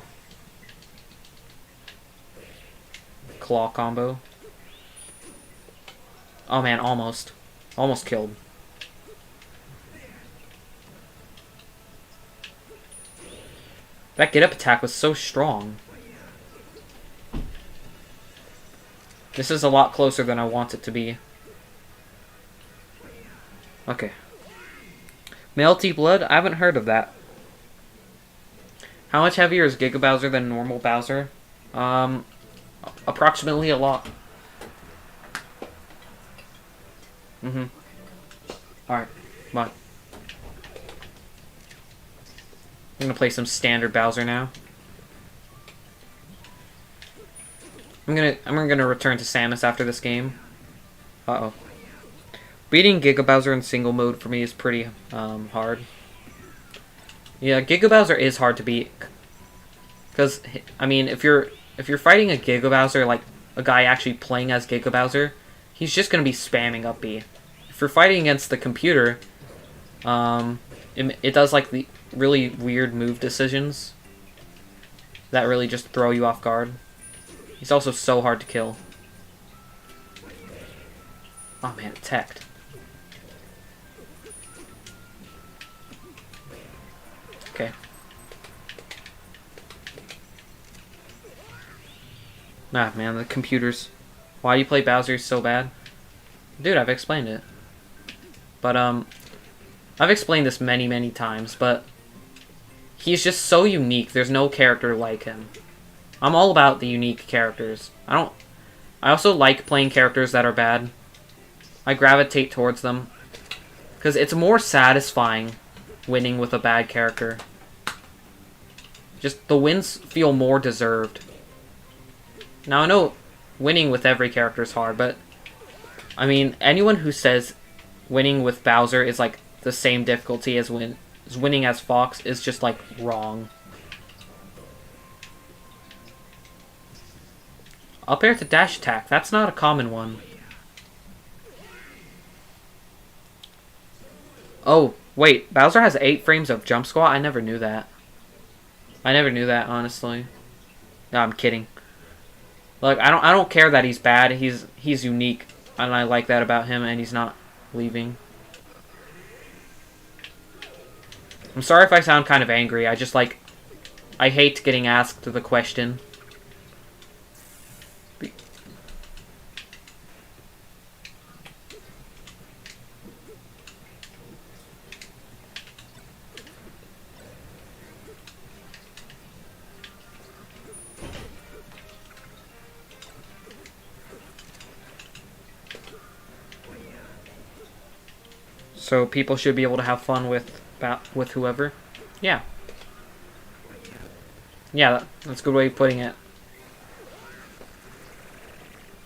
A: Claw combo. Oh man, almost. Almost killed. That get up attack was so strong. This is a lot closer than I want it to be. Okay. Melty Blood? I haven't heard of that. How much heavier is Giga Bowser than normal Bowser? Approximately a lot. Alright, come on. I'm gonna play some standard Bowser now. I'm gonna return to Samus after this game. Uh-oh. Beating Giga Bowser in single mode for me is pretty hard. Yeah, Giga Bowser is hard to beat. Cause I mean, if you're fighting a Giga Bowser, like a guy actually playing as Giga Bowser, he's just gonna be spamming up B. If you're fighting against the computer, it does like the really weird move decisions that really just throw you off guard. He's also so hard to kill. Oh man, it teched. Okay. Nah, man, the computers. Why do you play Bowser so bad? Dude, I've explained it. But, I've explained this many, many times, but he's just so unique. There's no character like him. I'm all about the unique characters. I also like playing characters that are bad. I gravitate towards them. Because it's more satisfying winning with a bad character. Just, the wins feel more deserved. Now, I know winning with every character is hard, but I mean, anyone who says winning with Bowser is like the same difficulty as winning as Fox is just like wrong. Up air to dash attack, that's not a common one. Oh, wait, Bowser has 8 frames of jump squat? I never knew that. I never knew that, honestly. No, I'm kidding. Like, I don't care that he's bad. He's unique, and I like that about him, and he's not leaving. I'm sorry if I sound kind of angry. I just like, I hate getting asked the question. So people should be able to have fun with whoever. Yeah. Yeah, that's a good way of putting it.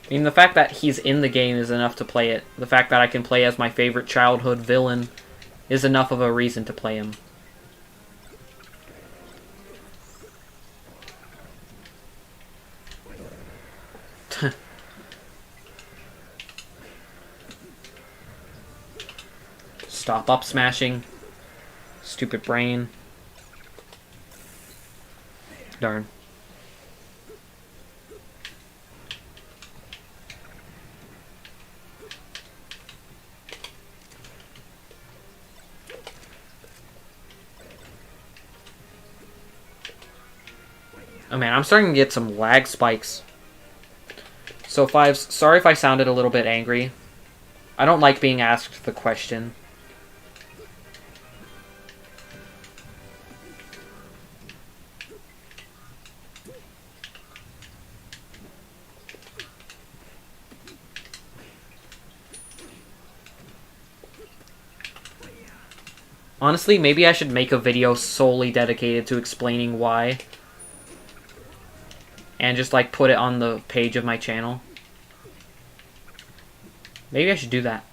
A: I mean, the fact that he's in the game is enough to play it. The fact that I can play as my favorite childhood villain is enough of a reason to play him. Stop up smashing. Stupid brain. Darn. Oh man, I'm starting to get some lag spikes. So Fives, sorry if I sounded a little bit angry. I don't like being asked the question. Honestly, maybe I should make a video solely dedicated to explaining why. And just, like, put it on the page of my channel. Maybe I should do that.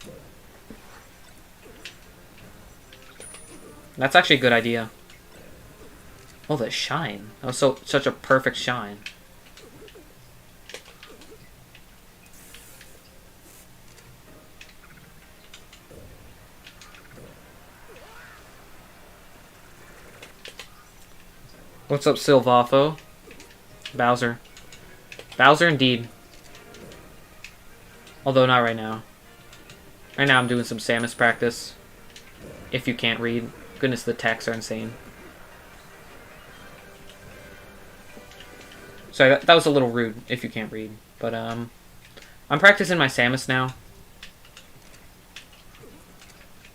A: That's actually a good idea. Oh, the shine. That was such a perfect shine. What's up, Silvafo? Bowser. Bowser indeed. Although not right now. Right now I'm doing some Samus practice. If you can't read. Goodness, the texts are insane. Sorry, that was a little rude if you can't read. But, I'm practicing my Samus now.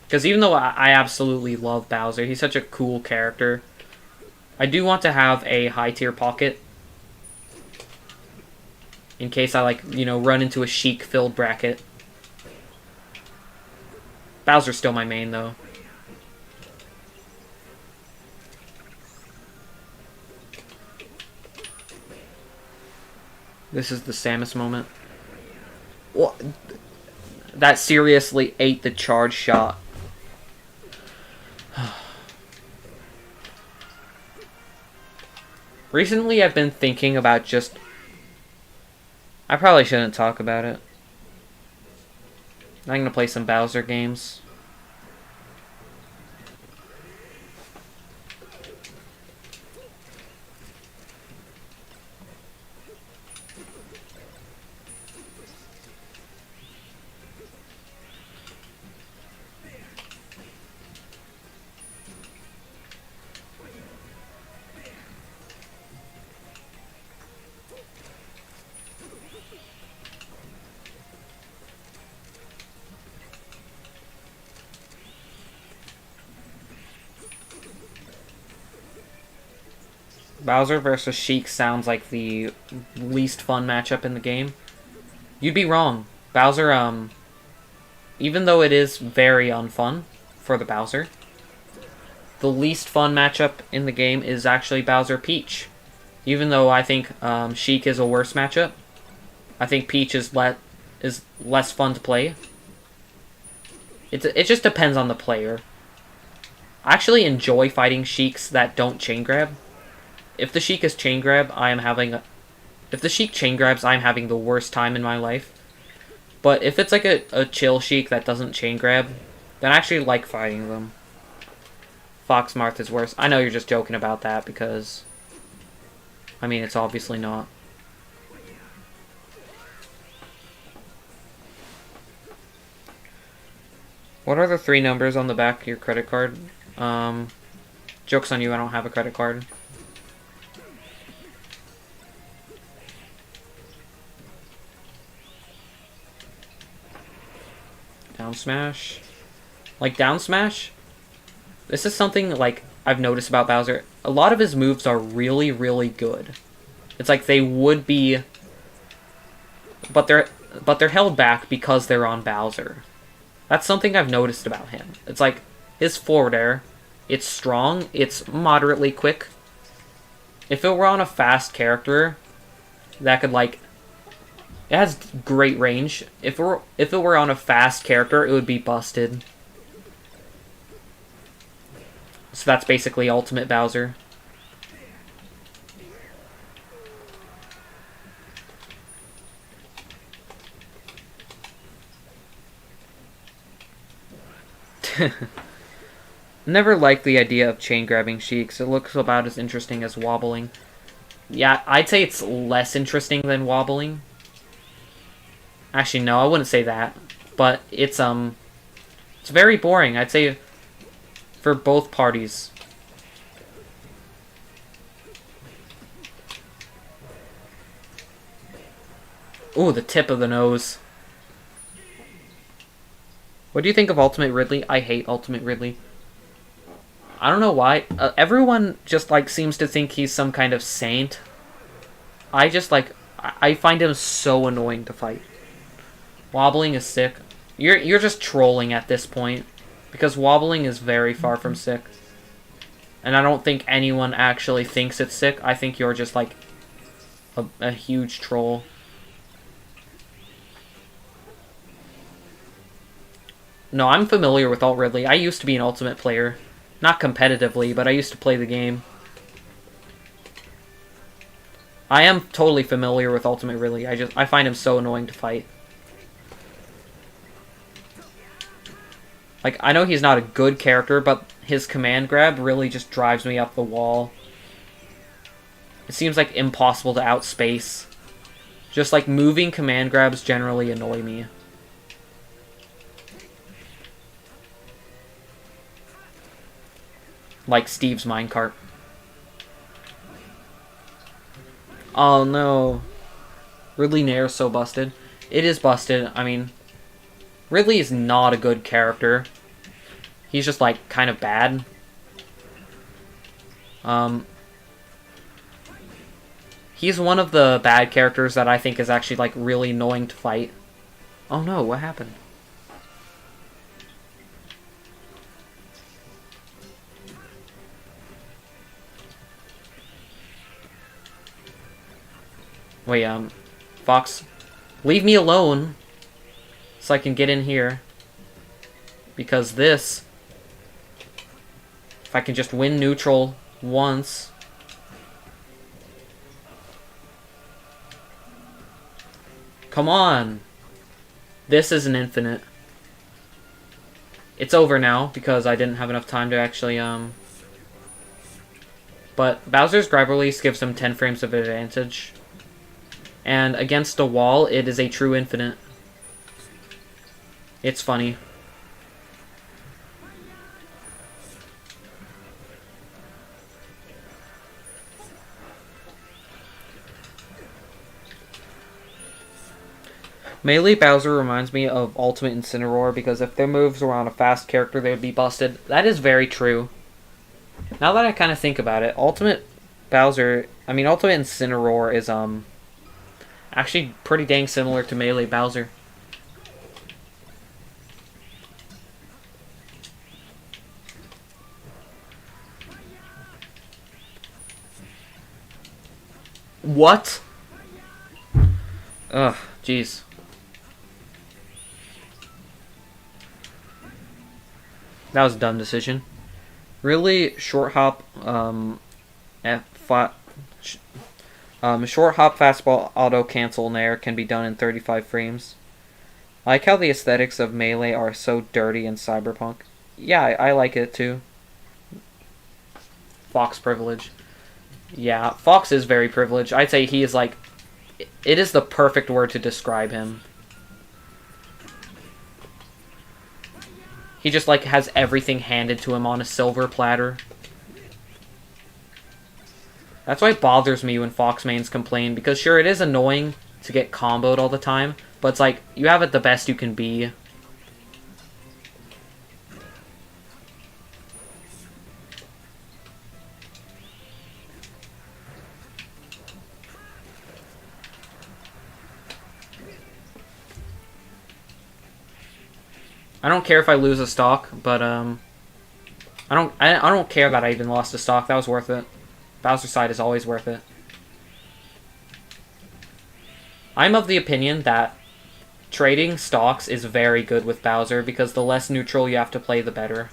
A: Because even though I absolutely love Bowser, he's such a cool character, I do want to have a high-tier pocket. In case I, like, you know, run into a Sheik-filled bracket. Bowser's still my main, though. This is the Samus moment. What? That seriously ate the charge shot. Recently, I've been thinking about just... I probably shouldn't talk about it. I'm gonna play some Bowser games. Bowser versus Sheik sounds like the least fun matchup in the game. You'd be wrong. Bowser, even though it is very unfun for the Bowser, the least fun matchup in the game is actually Bowser-Peach. Even though I think Sheik is a worse matchup, I think Peach is less fun to play. It just depends on the player. I actually enjoy fighting Sheiks that don't chain grab. If the Sheik is chain grab, if the Sheik chain grabs, I'm having the worst time in my life. But if it's like a chill Sheik that doesn't chain grab, then I actually like fighting them. Foxmarth is worse. I know you're just joking about that because... I mean, it's obviously not. What are the 3 numbers on the back of your credit card? Joke's on you, I don't have a credit card. Down smash. Like, down smash? This is something, like, I've noticed about Bowser. A lot of his moves are really, really good. It's like they would be... But they're held back because they're on Bowser. That's something I've noticed about him. It's like, his forward air, it's strong, it's moderately quick. If it were on a fast character, that could, like... It has great range. If it were on a fast character, it would be busted. So that's basically Ultimate Bowser. Never liked the idea of chain grabbing Sheiks. It looks about as interesting as wobbling. Yeah, I'd say it's less interesting than wobbling. Actually, no, I wouldn't say that. But it's very boring. I'd say for both parties. Ooh, the tip of the nose. What do you think of Ultimate Ridley? I hate Ultimate Ridley. I don't know why. Everyone just, like, seems to think he's some kind of saint. I just, like... I find him so annoying to fight. Wobbling is sick. You're just trolling at this point. Because wobbling is very far from sick. And I don't think anyone actually thinks it's sick. I think you're just, like, a huge troll. No, I'm familiar with Alt Ridley. I used to be an Ultimate player. Not competitively, but I used to play the game. I am totally familiar with Ultimate Ridley. I find him so annoying to fight. Like, I know he's not a good character, but his command grab really just drives me up the wall. It seems like impossible to outspace. Just like moving command grabs generally annoy me. Like Steve's minecart. Oh no. Ridley Nair's so busted. It is busted. I mean, Ridley is not a good character. He's just like kind of bad. He's one of the bad characters that I think is actually like really annoying to fight. Oh no, what happened? Wait, Fox, leave me alone so I can get in here. Because this, if I can just win neutral once. Come on. This is an infinite. It's over now because I didn't have enough time to actually, But Bowser's grab release gives him 10 frames of advantage. And against a wall, it is a true infinite. It's funny. Melee Bowser reminds me of Ultimate Incineroar because if their moves were on a fast character, they would be busted. That is very true. Now that I kind of think about it, Ultimate Incineroar is, actually pretty dang similar to Melee Bowser. What? Ugh, jeez. That was a dumb decision. Really, short hop, short hop fastball auto cancel nair can be done in 35 frames. I like how the aesthetics of Melee are so dirty and cyberpunk. Yeah, I like it too. Fox privilege. Yeah, Fox is very privileged. I'd say he is like... It is the perfect word to describe him. He just like has everything handed to him on a silver platter. That's why it bothers me when Fox mains complain, because sure, it is annoying to get comboed all the time, but it's like, you have it the best you can be. I don't care if I lose a stock, but I don't care that I even lost a stock. That was worth it. Bowser's side is always worth it. I'm of the opinion that trading stocks is very good with Bowser because the less neutral you have to play, the better.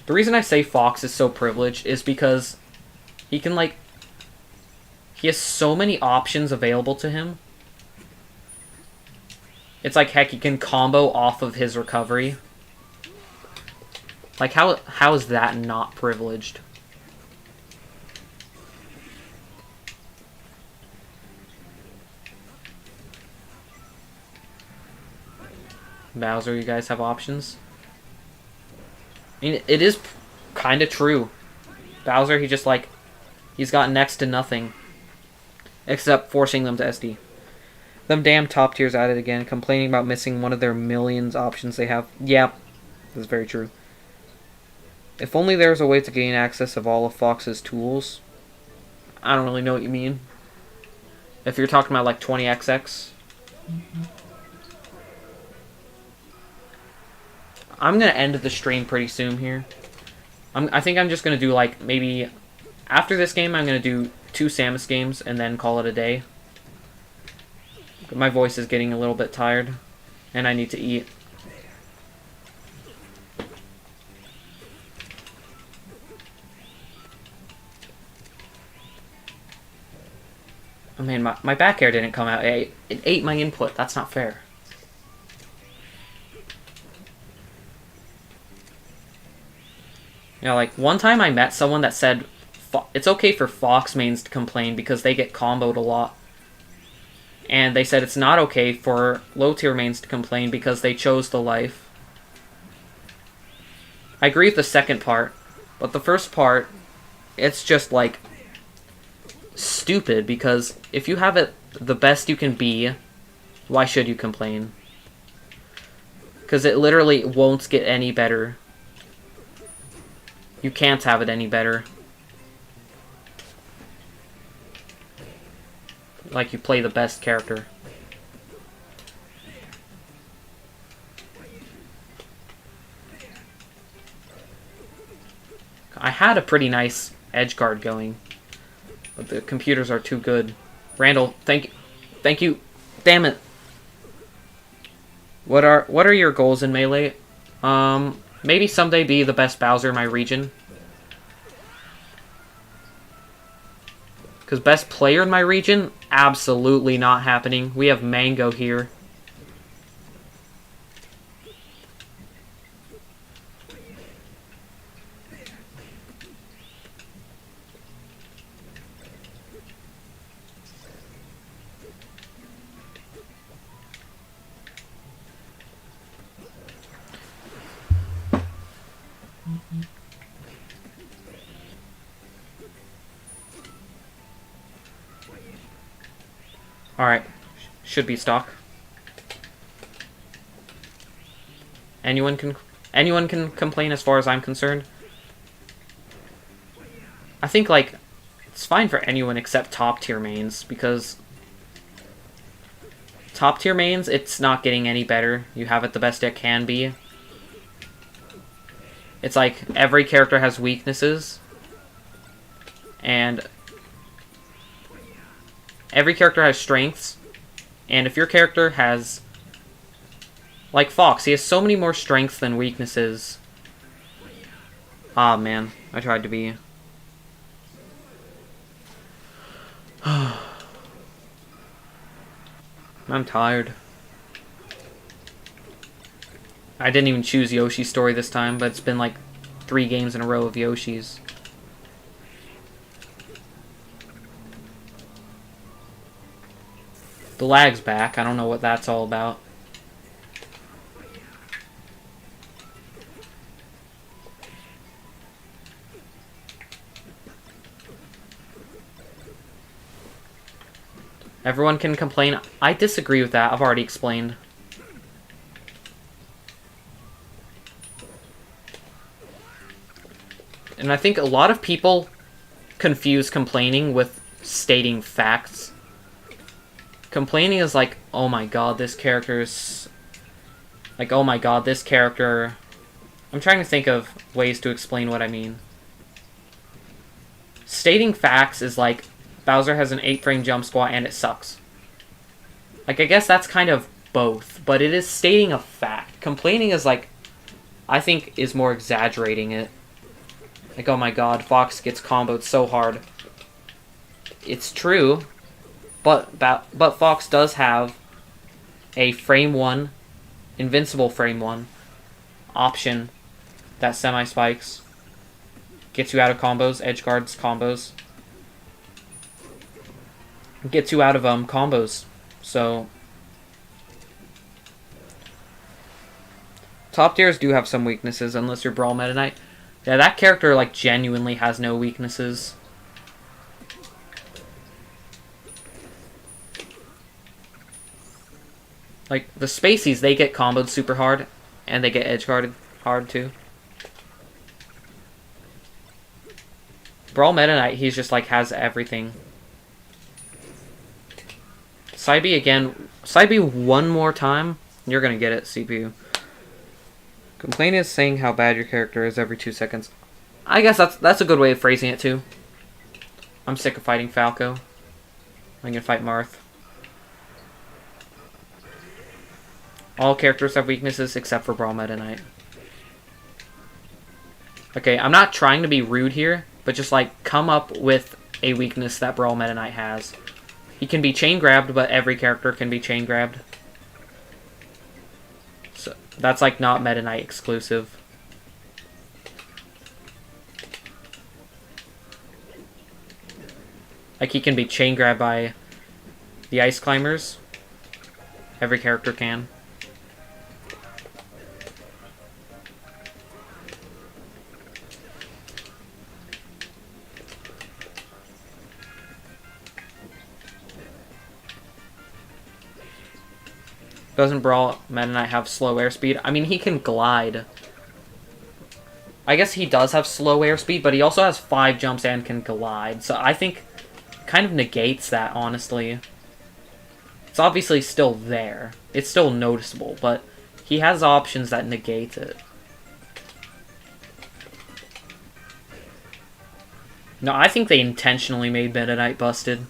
A: The reason I say Fox is so privileged is because he can, like... He has so many options available to him. It's like, heck, he can combo off of his recovery. Like, how is that not privileged? Bowser, you guys have options? I mean, it is kind of true. Bowser, he just, like... He's got next to nothing. Except forcing them to SD. Them damn top tiers at it again, complaining about missing one of their millions options they have. Yeah, that's very true. If only there was a way to gain access of all of Fox's tools. I don't really know what you mean. If you're talking about like 20XX. I'm going to end the stream pretty soon here. I think I'm just going to do like maybe... After this game, I'm going to do 2 Samus games and then call it a day. My voice is getting a little bit tired, and I need to eat. I mean, my back air didn't come out. It ate my input. That's not fair. You know, like, one time I met someone that said it's okay for Fox mains to complain because they get comboed a lot. And they said it's not okay for low-tier mains to complain because they chose the life. I agree with the second part, but the first part, it's just, like, stupid because if you have it the best you can be, why should you complain? Because it literally won't get any better. You can't have it any better. Like, you play the best character. I had a pretty nice edge guard going, but the computers are too good. Randall, thank you. Damn it. What are your goals in Melee? Maybe someday be the best Bowser in my region. Because best player in my region? Absolutely not happening. We have Mango here. Alright. Should be stock. Anyone can complain as far as I'm concerned. I think, like, it's fine for anyone except top tier mains, because top tier mains, it's not getting any better. You have it the best it can be. It's like every character has weaknesses, and every character has strengths, and if your character has, like Fox, he has so many more strengths than weaknesses. Ah, man, I tried to be. I'm tired. I didn't even choose Yoshi's story this time, but it's been like 3 games in a row of Yoshi's. The lag's back. I don't know what that's all about. Everyone can complain. I disagree with that. I've already explained. And I think a lot of people confuse complaining with stating facts. Complaining is like, oh my god, this character's... Like, oh my god, this character... I'm trying to think of ways to explain what I mean. Stating facts is like, Bowser has an 8-frame jump squat and it sucks. Like, I guess that's kind of both, but it is stating a fact. Complaining is like, I think, is more exaggerating it. Like, oh my god, Fox gets comboed so hard. It's true. But Fox does have a frame 1, invincible frame 1 option that semi-spikes. Gets you out of combos, edge guards combos. Gets you out of combos. So top tiers do have some weaknesses unless you're Brawl Meta Knight. Yeah, that character like genuinely has no weaknesses. Like, the Spaceys, they get comboed super hard, and they get edgeguarded hard, too. Brawl Meta Knight, he's just, like, has everything. Cybe again. Cybe one more time, you're gonna get it, CPU. Complain is saying how bad your character is every 2 seconds. I guess that's a good way of phrasing it, too. I'm sick of fighting Falco. I'm gonna fight Marth. All characters have weaknesses except for Brawl Meta Knight. Okay, I'm not trying to be rude here, but just like come up with a weakness that Brawl Meta Knight has. He can be chain grabbed, but every character can be chain grabbed. So that's like not Meta Knight exclusive. Like he can be chain grabbed by the Ice Climbers. Every character can. Doesn't Brawl Meta Knight have slow airspeed? I mean, he can glide. I guess he does have slow airspeed, but he also has 5 jumps and can glide. So I think it kind of negates that, honestly. It's obviously still there. It's still noticeable, but he has options that negate it. No, I think they intentionally made Meta Knight busted.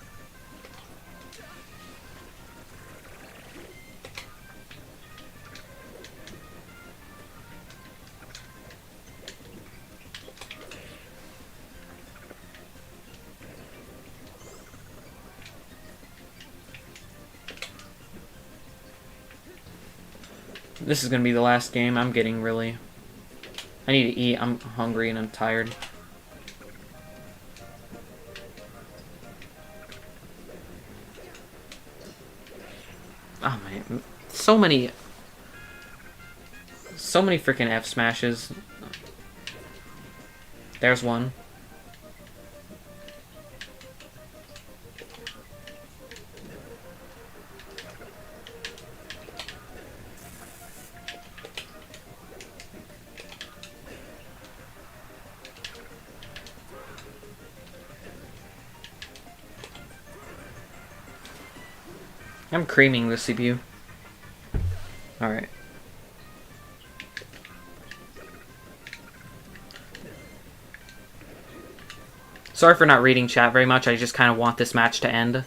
A: This is gonna be the last game. I'm getting really... I need to eat. I'm hungry and I'm tired. Oh man, so many freaking F smashes. There's one. I'm creaming the CPU. Alright. Sorry for not reading chat very much, I just kind of want this match to end.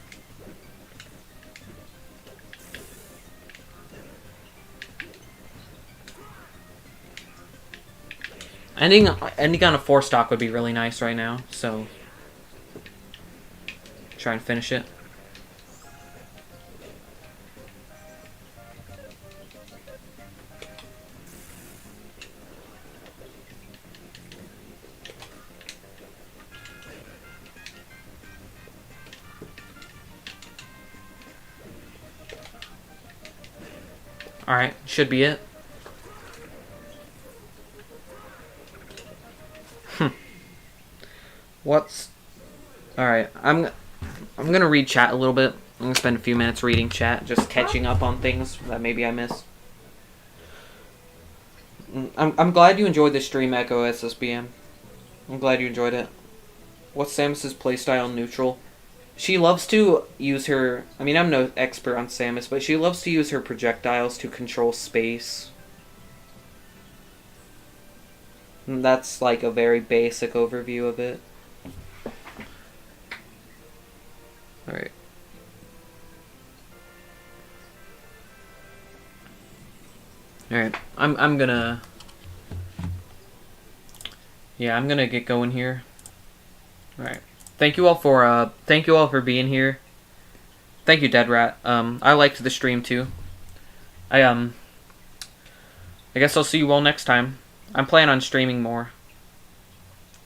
A: Ending on a 4 stock would be really nice right now, so... try and finish it. Alright, should be it. What's... Alright, I'm gonna read chat a little bit. I'm gonna spend a few minutes reading chat, just catching up on things that maybe I missed. I'm glad you enjoyed the stream, Echo SSBM. I'm glad you enjoyed it. What's Samus's playstyle neutral? She loves to use her... I mean, I'm no expert on Samus, but she loves to use her projectiles to control space. And that's like a very basic overview of it. Alright. Alright, I'm gonna... Yeah, I'm gonna get going here. Alright. Thank you all for being here. Thank you, Dead Rat. I liked the stream too. I guess I'll see you all next time. I'm planning on streaming more.